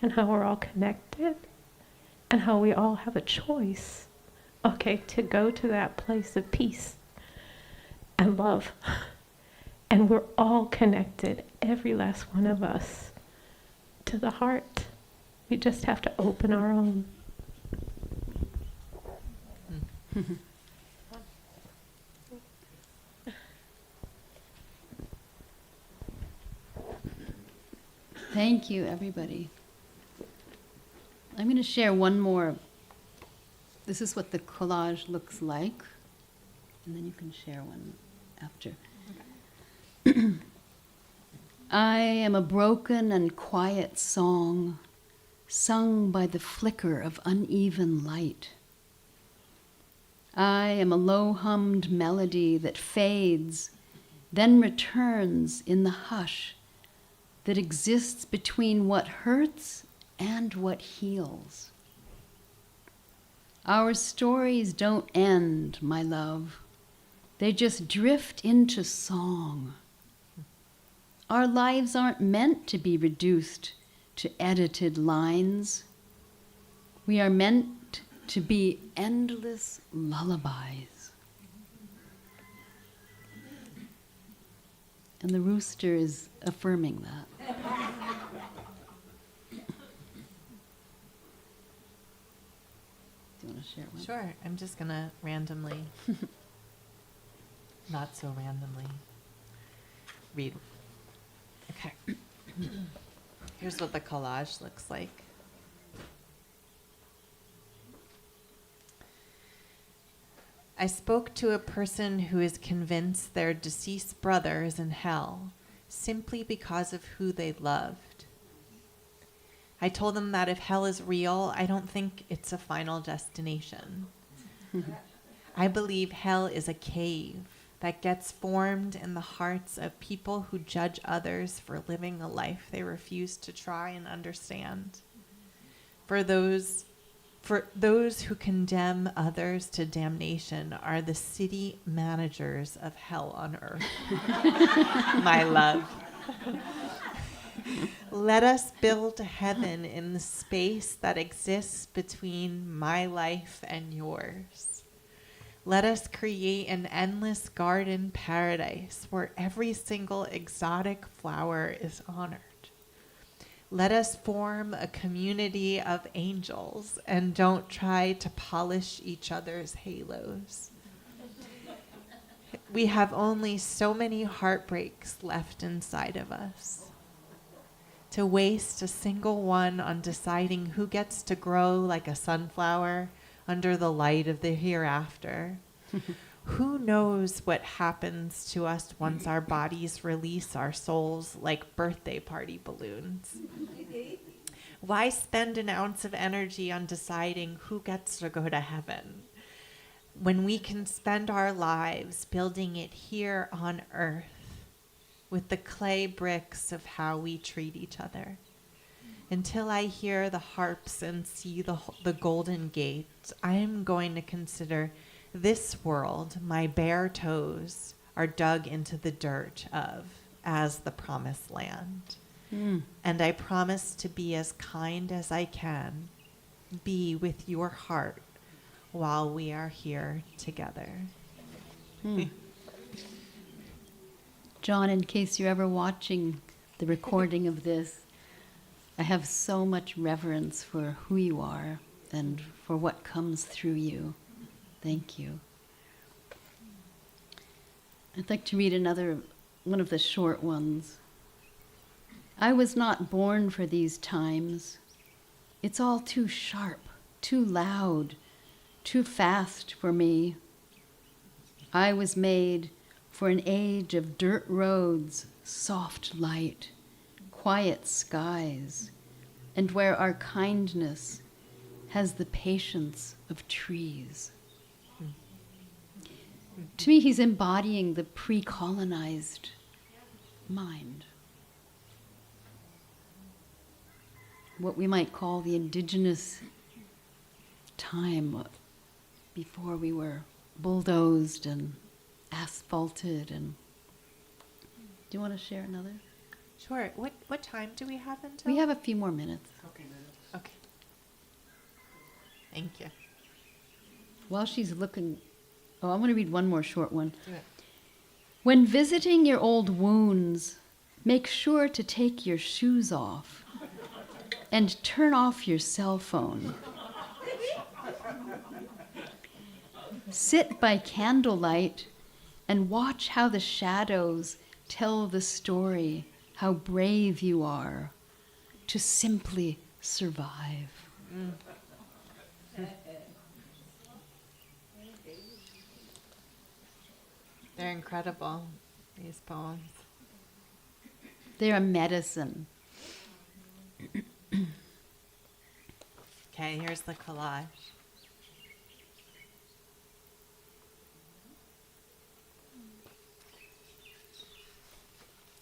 S: and how we're all connected and how we all have a choice, okay, to go to that place of peace and love. And we're all connected, every last one of us. to the heart. We just have to open our own.
E: Thank you, everybody. I'm going to share one more. This is what the collage looks like, and then you can share one after. I am a broken and quiet song, sung by the flicker of uneven light. I am a low-hummed melody that fades, then returns in the hush that exists between what hurts and what heals. Our stories don't end, my love. They just drift into song. Our lives aren't meant to be reduced to edited lines. We are meant to be endless lullabies. And the rooster is affirming that. Do you want to share one?
D: Sure. I'm just going to randomly, not so randomly, read. Okay. Here's what the collage looks like. I spoke to a person who is convinced their deceased brother is in hell simply because of who they loved. I told them that if hell is real, I don't think it's a final destination. I believe hell is a cave that gets formed in the hearts of people who judge others for living a life they refuse to try and understand. For those who condemn others to damnation are the city managers of hell on earth. My love. Let us build heaven in the space that exists between my life and yours. Let us create an endless garden paradise where every single exotic flower is honored. Let us form a community of angels and don't try to polish each other's halos. We have only so many heartbreaks left inside of us. To waste a single one on deciding who gets to grow like a sunflower under the light of the hereafter. Who knows what happens to us once our bodies release our souls like birthday party balloons? Why spend an ounce of energy on deciding who gets to go to heaven when we can spend our lives building it here on earth with the clay bricks of how we treat each other? Until I hear the harps and see the golden gate, I am going to consider this world my bare toes are dug into the dirt of as the promised land. And I promise to be as kind as I can, be with your heart while we are here together.
E: John, in case you're ever watching the recording of this, I have so much reverence for who you are and for what comes through you. Thank you. I'd like to read another one of the short ones. I was not born for these times. It's all too sharp, too loud, too fast for me. I was made for an age of dirt roads, soft light, quiet skies, and where our kindness has the patience of trees. To me, he's embodying the pre-colonized mind. What we might call the indigenous time before we were bulldozed and asphalted. And do you want to share another?
D: Sure. What time do we have until?
E: We have a few more minutes.
D: Okay. Thank you.
E: While she's looking, I want to read one more short one.
D: Do it.
E: When visiting your old wounds, make sure to take your shoes off. and turn off your cell phone. Sit by candlelight and watch how the shadows tell the story, how brave you are to simply survive.
D: They're incredible, these poems.
E: They're a medicine.
D: Okay, here's the collage.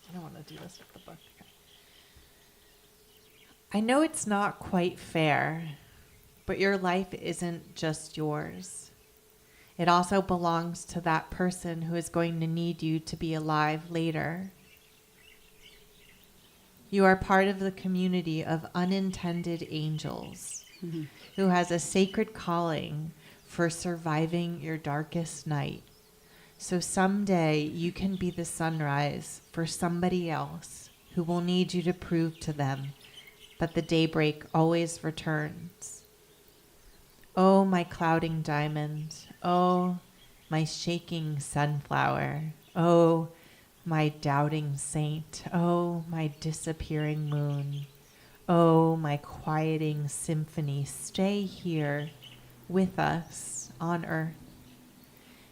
D: I don't want to do this with the book. Okay. I know it's not quite fair, but your life isn't just yours. It also belongs to that person who is going to need you to be alive later. You are part of the community of unintended angels who has a sacred calling for surviving your darkest night. So someday you can be the sunrise for somebody else who will need you to prove to them that the daybreak always returns. Oh, my clouding diamond. Oh, my shaking sunflower. Oh, my doubting saint. Oh, my disappearing moon. Oh, my quieting symphony. Stay here with us on earth.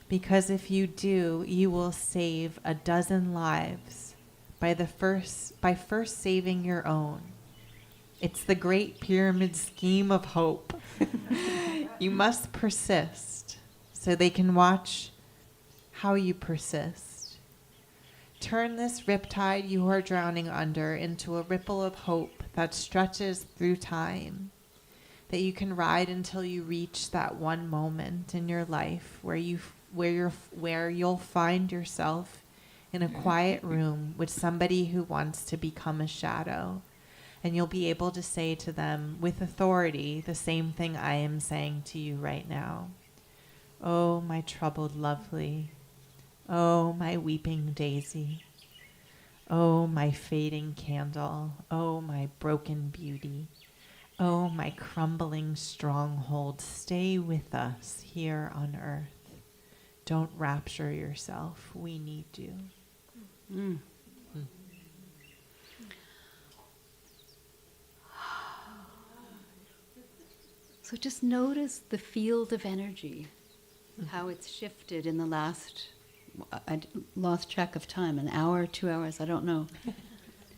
D: Because if you do, you will save a dozen lives by first saving your own. It's the great pyramid scheme of hope. You must persist so they can watch how you persist. Turn this riptide you are drowning under into a ripple of hope that stretches through time, that you can ride until you reach that one moment in your life where you'll find yourself in a quiet room with somebody who wants to become a shadow. And you'll be able to say to them with authority the same thing I am saying to you right now. Oh, my troubled lovely. Oh, my weeping daisy. Oh, my fading candle. Oh, my broken beauty. Oh, my crumbling stronghold. Stay with us here on earth. Don't rapture yourself. We need you.
E: Mm. So just notice the field of energy, how it's shifted in the last, I lost track of time, an hour, 2 hours, I don't know.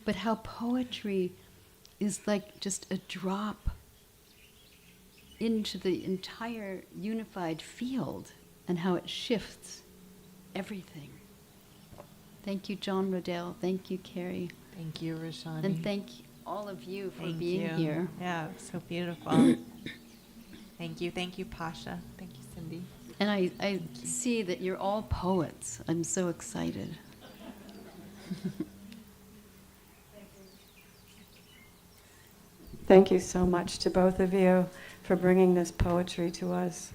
E: But how poetry is like just a drop into the entire unified field and how it shifts everything. Thank you, John Rodell. Thank you, Keri.
D: Thank you, Rashani.
E: And thank all of you for
D: Thank
E: being
D: you.
E: here.
D: Yeah, so beautiful. Thank you, Pasha. Thank you, Cindy.
E: And I see that you're all poets. I'm so excited.
A: Thank you so much to both of you for bringing this poetry to us.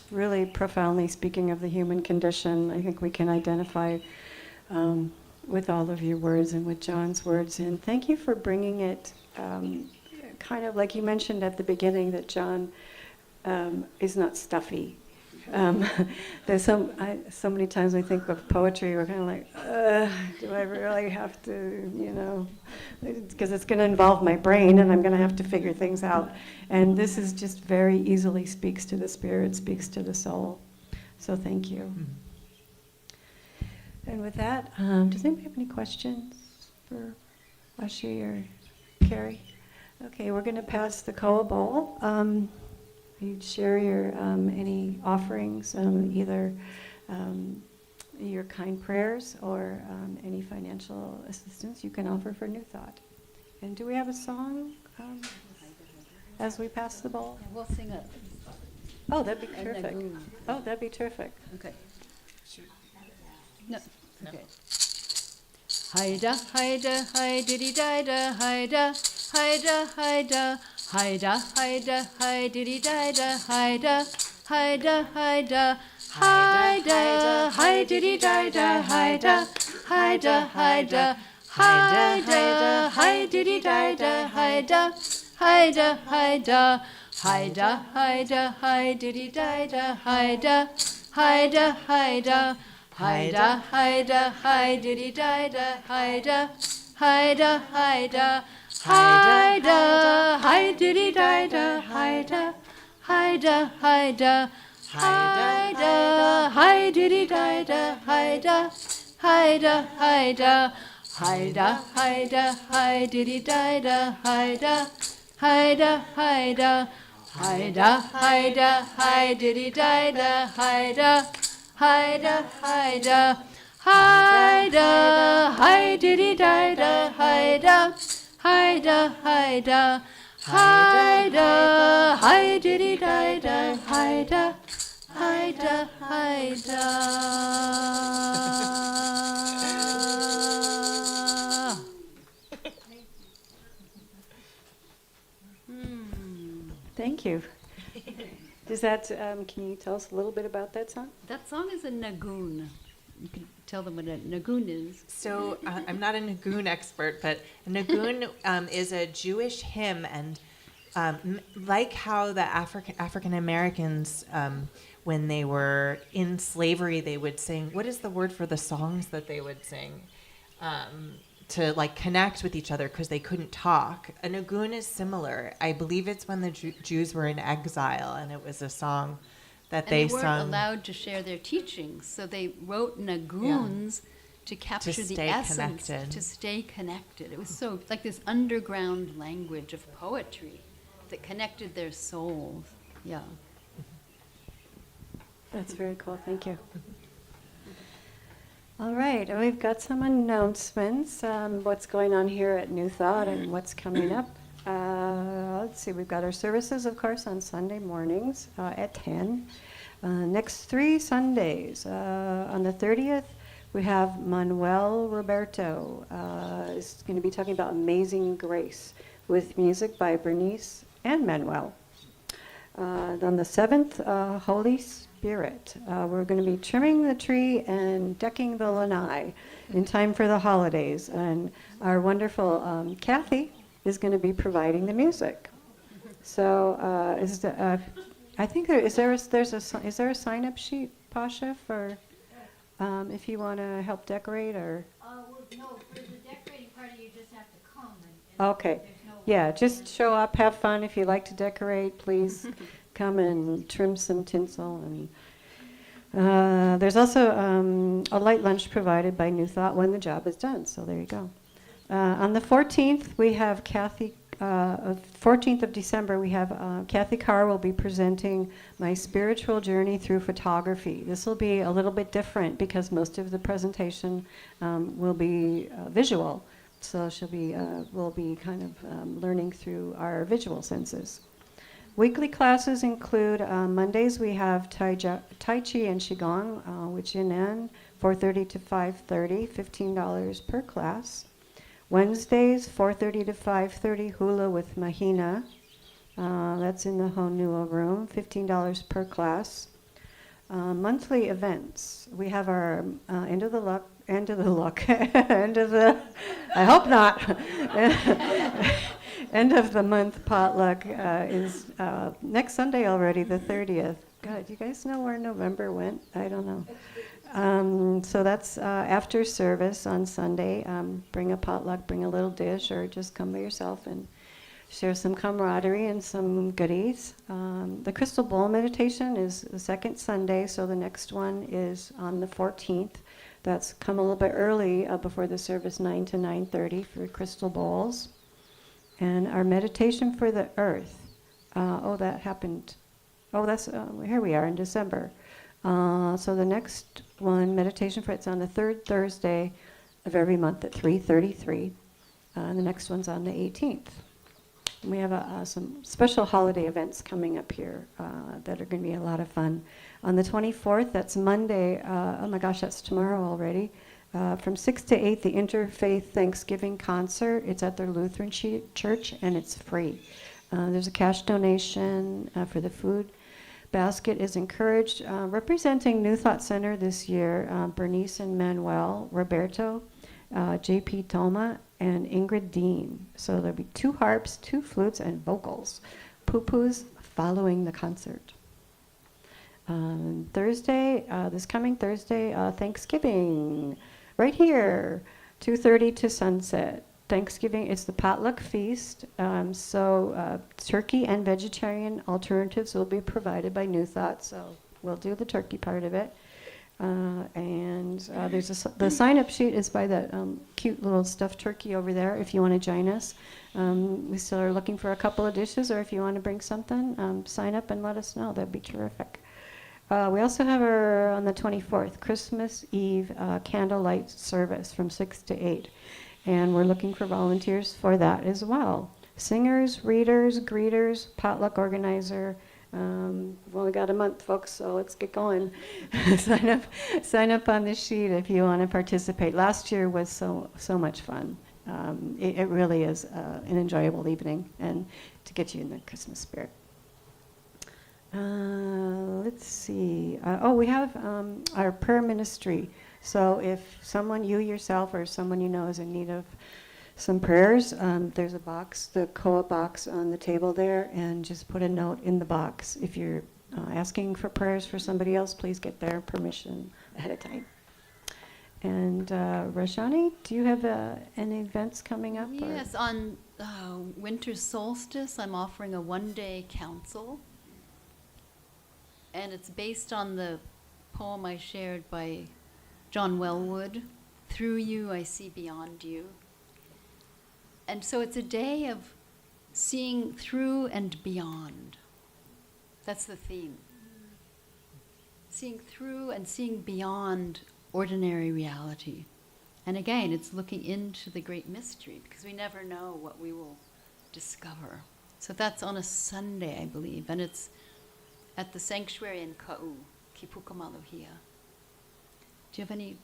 A: Really profoundly speaking of the human condition, I think we can identify with all of your words and with John's words. And thank you for bringing it kind of like you mentioned at the beginning that John is not stuffy. There's so many times I think of poetry, we're kind of like, do I really have to, because it's going to involve my brain and I'm going to have to figure things out. And this is just very easily speaks to the spirit, speaks to the soul. So thank you. And with that, does anybody have any questions for Ashi or Keri? Okay, we're going to pass the koa bowl. You'd share your any offerings, either your kind prayers or any financial assistance you can offer for New Thought. And do we have a song as we pass the bowl?
E: Yeah, we'll sing it.
A: Oh, that'd be terrific. Oh, that'd be terrific.
E: Okay. No. Okay. Haida, haida, haididdy dida, haida, haida, haida, haida, haida, haididdy dida, haida, haida, haida, haida, haididdy dida, haida, haida, haida, Haida, hi-diddy da, haida, haida, haida, haida, haida, hi-diddy da, haida, haida, haida, haida, haida, hi-diddy da, haida, haida, haida, haida, hi-diddy da, haida, haida, haida, haida, hi-diddy da, haida, haida, haida, haida, haida, hi-diddy da, haida, haida, haida, haida, haida, hi-diddy da, haida, haida, haida, haida, hi-diddy da, haida, haida, haida, haida, hi-diddy da, haida, haida, haida.
A: Thank you. Does that, can you tell us a little bit about that song?
E: That song is a nagoon. You can tell them what a nagoon is.
D: So I'm not a Nagoon expert, but a Nagoon is a Jewish hymn, and like how the African Americans, when they were in slavery, they would sing. What is the word for the songs that they would sing? To like connect with each other because they couldn't talk. A Nagoon is similar. I believe it's when the Jews were in exile, and it was a song that
E: And
D: they
E: weren't
D: sung.
E: allowed to share their teachings, so they wrote nagoons to capture the
D: stay
E: essence,
D: connected.
E: to stay connected. It was so like this underground language of poetry that connected their souls. Yeah.
A: That's very cool. Thank you. All right, and we've got some announcements. What's going on here at New Thought and what's coming up. Let's see, we've got our services, of course, on Sunday mornings at 10. Next 3 Sundays. On the 30th, we have Manuel Roberto. Is going to be talking about Amazing Grace with music by Bernice and Manuel. On the 7th, Holy Spirit. We're going to be trimming the tree and decking the lanai in time for the holidays. And our wonderful Kathy is going to be providing the music. So I think is there a sign-up sheet, Pasha, for if you want to help decorate or?
F: Well, no, for the decorating party, you just have to come.
A: Okay. Yeah, just show up, have fun. If you like to decorate, please come and trim some tinsel. And there's also a light lunch provided by New Thought when the job is done. So there you go. On the 14th, we have Kathy. 14th of December, we have Kathy Carr will be presenting My Spiritual Journey Through Photography. This will be a little bit different because most of the presentation will be visual. So we'll be kind of learning through our visual senses. Weekly classes include Mondays we have Tai Chi and Qigong, which in 4:30 to 5:30, $15 per class. Wednesdays 4:30 to 5:30, hula with Mahina. That's in the Honua room, $15 per class. Monthly events. We have our end of the I hope not. End of the month potluck is next Sunday already, the 30th. God, do you guys know where November went? I don't know. So that's after service on Sunday. Bring a potluck, bring a little dish, or just come by yourself and share some camaraderie and some goodies. The Crystal Bowl meditation is the second Sunday, so the next one is on the 14th. That's come a little bit early before the service, 9 to 9:30 for Crystal Bowls. And our meditation for the earth. That happened. Here we are in December. So the next one, meditation for it's on the third Thursday of every month at 3:33. And the next one's on the 18th. And we have some special holiday events coming up here that are going to be a lot of fun. On the 24th, that's Monday. Oh my gosh, that's tomorrow already. From 6 to 8, the Interfaith Thanksgiving concert. It's at their Lutheran church, and it's free. There's a cash donation for the food. Basket is encouraged. Representing New Thought Center this year, Bernice and Manuel Roberto. J.P. Toma, and Ingrid Dean. So there'll be 2 harps, 2 flutes, and vocals. Poo-poos following the concert. Thursday, this coming Thursday, Thanksgiving, right here, 2:30 to sunset. Thanksgiving, it's the potluck feast, so turkey and vegetarian alternatives will be provided by New Thought, so we'll do the turkey part of it. The sign-up sheet is by that cute little stuffed turkey over there if you want to join us. We still are looking for a couple of dishes, or if you want to bring something, sign up and let us know. That'd be terrific. We also have our, on the 24th, Christmas Eve candlelight service from 6 to 8. And we're looking for volunteers for that as well. Singers, readers, greeters, potluck organizer. We've only got a month, folks, so let's get going. Sign up on this sheet if you want to participate. Last year was so much fun. It really is an enjoyable evening and to get you in the Christmas spirit. Let's see. We have our prayer ministry. So if someone, you yourself or someone you know is in need of some prayers, there's a box, the COA box on the table there, and just put a note in the box. If you're asking for prayers for somebody else, please get their permission ahead of time. And Rashani, do you have any events coming up?
E: Yes, on winter solstice, I'm offering a one-day council. And it's based on the poem I shared by John Wellwood, Through You I See Beyond You. And so it's a day of seeing through and beyond. That's the theme. Seeing through and seeing beyond ordinary reality. And again, it's looking into the great mystery, because we never know what we will discover. So that's on a Sunday, I believe, and it's at the sanctuary in Ka'u, Kipukamalohi'a. Do you have any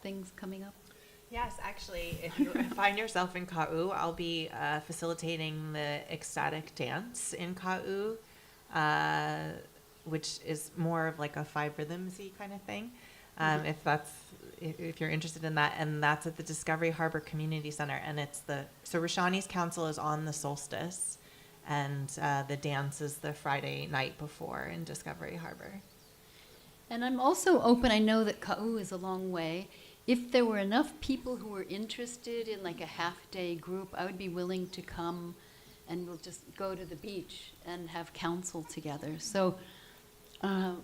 E: things coming up?
D: Yes, actually, if you find yourself in Ka'u, I'll be facilitating the ecstatic dance in Ka'u, which is more of like a 5 rhythms-y kind of thing. If you're interested in that, and that's at the Discovery Harbor Community Center, and so Rashani's council is on the solstice, and the dance is the Friday night before in Discovery Harbor.
E: And I'm also open, I know that Ka'u is a long way. If there were enough people who were interested in like a half-day group, I would be willing to come, and we'll just go to the beach and have council together. So I'll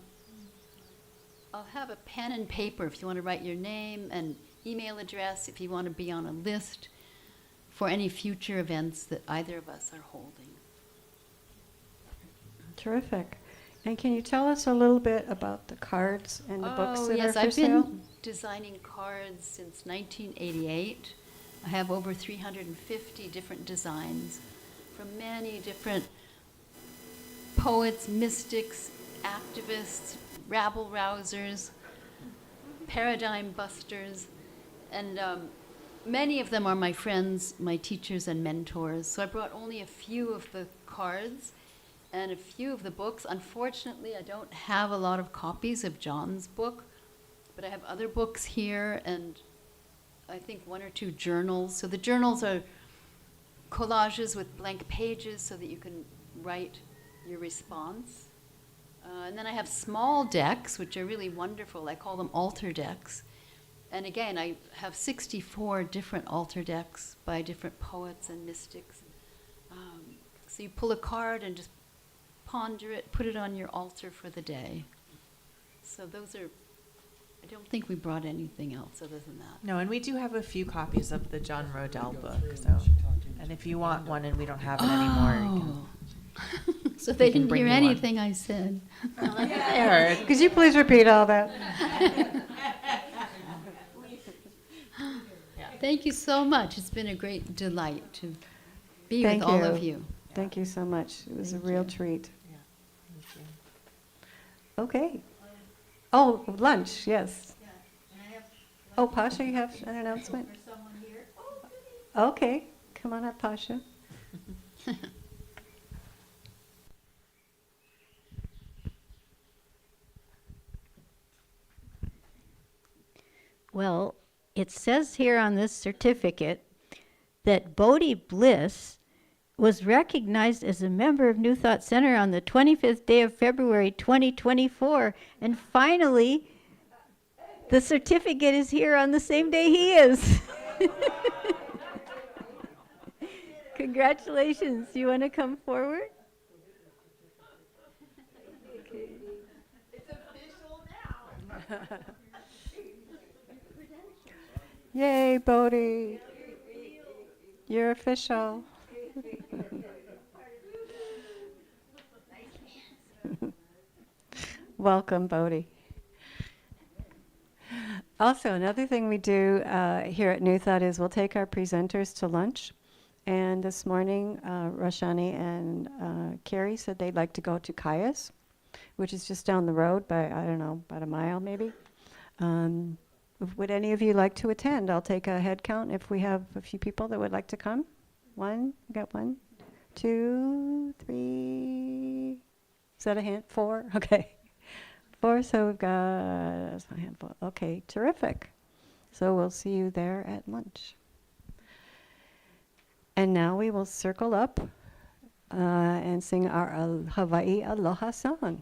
E: have a pen and paper if you want to write your name and email address, if you want to be on a list for any future events that either of us are holding.
A: Terrific. And can you tell us a little bit about the cards and the books that are for
E: I've
A: sale?
E: been designing cards since 1988. I have over 350 different designs from many different poets, mystics, activists, rabble-rousers, paradigm busters, and many of them are my friends, my teachers and mentors. So I brought only a few of the cards and a few of the books. Unfortunately, I don't have a lot of copies of John's book, but I have other books here, and I think 1 or 2 journals. So the journals are collages with blank pages so that you can write your response. And then I have small decks, which are really wonderful. I call them altar decks. And again, I have 64 different altar decks by different poets and mystics. So you pull a card and just ponder it, put it on your altar for the day. So those are, I don't think we brought anything else other than that.
D: No, and we do have a few copies of the John Rodell book. So, and if you want one and we don't have it anymore, you can,
E: so they didn't
D: bring
E: hear
D: me one.
E: anything I said.
A: Could you please repeat all that?
E: Thank you so much. It's been a great delight to be
A: Thank
E: with all
A: you.
E: of you.
A: Thank you so much. It was
E: Thank
A: a real
E: you.
A: treat.
D: Yeah, thank you.
A: Okay. Oh, lunch, yes. Oh, Pasha, you have an announcement? Okay. Come on up, Pasha.
J: Well,
F: it says here on this certificate that Bodhi Bliss was recognized as a member of New Thought Center on the 25th day of February 2024. And finally, the certificate is here on the same day he is. Congratulations. You want to come forward? Okay.
A: It's official now. Yay, Bodhi. You're official. Welcome, Bodhi. Also, another thing we do here at New Thought is we'll take our presenters to lunch. And this morning, Rashani and Keri said they'd like to go to Kaya's, which is just down the road by, I don't know, about a mile maybe. Would any of you like to attend? I'll take a head count if we have a few people that would like to come. One, we got 1, 2, 3. Is that a hand? 4? Okay. 4, so we've got a handful. Okay, terrific. So we'll see you there at lunch. And now we will circle up and sing our Hawaii Aloha song.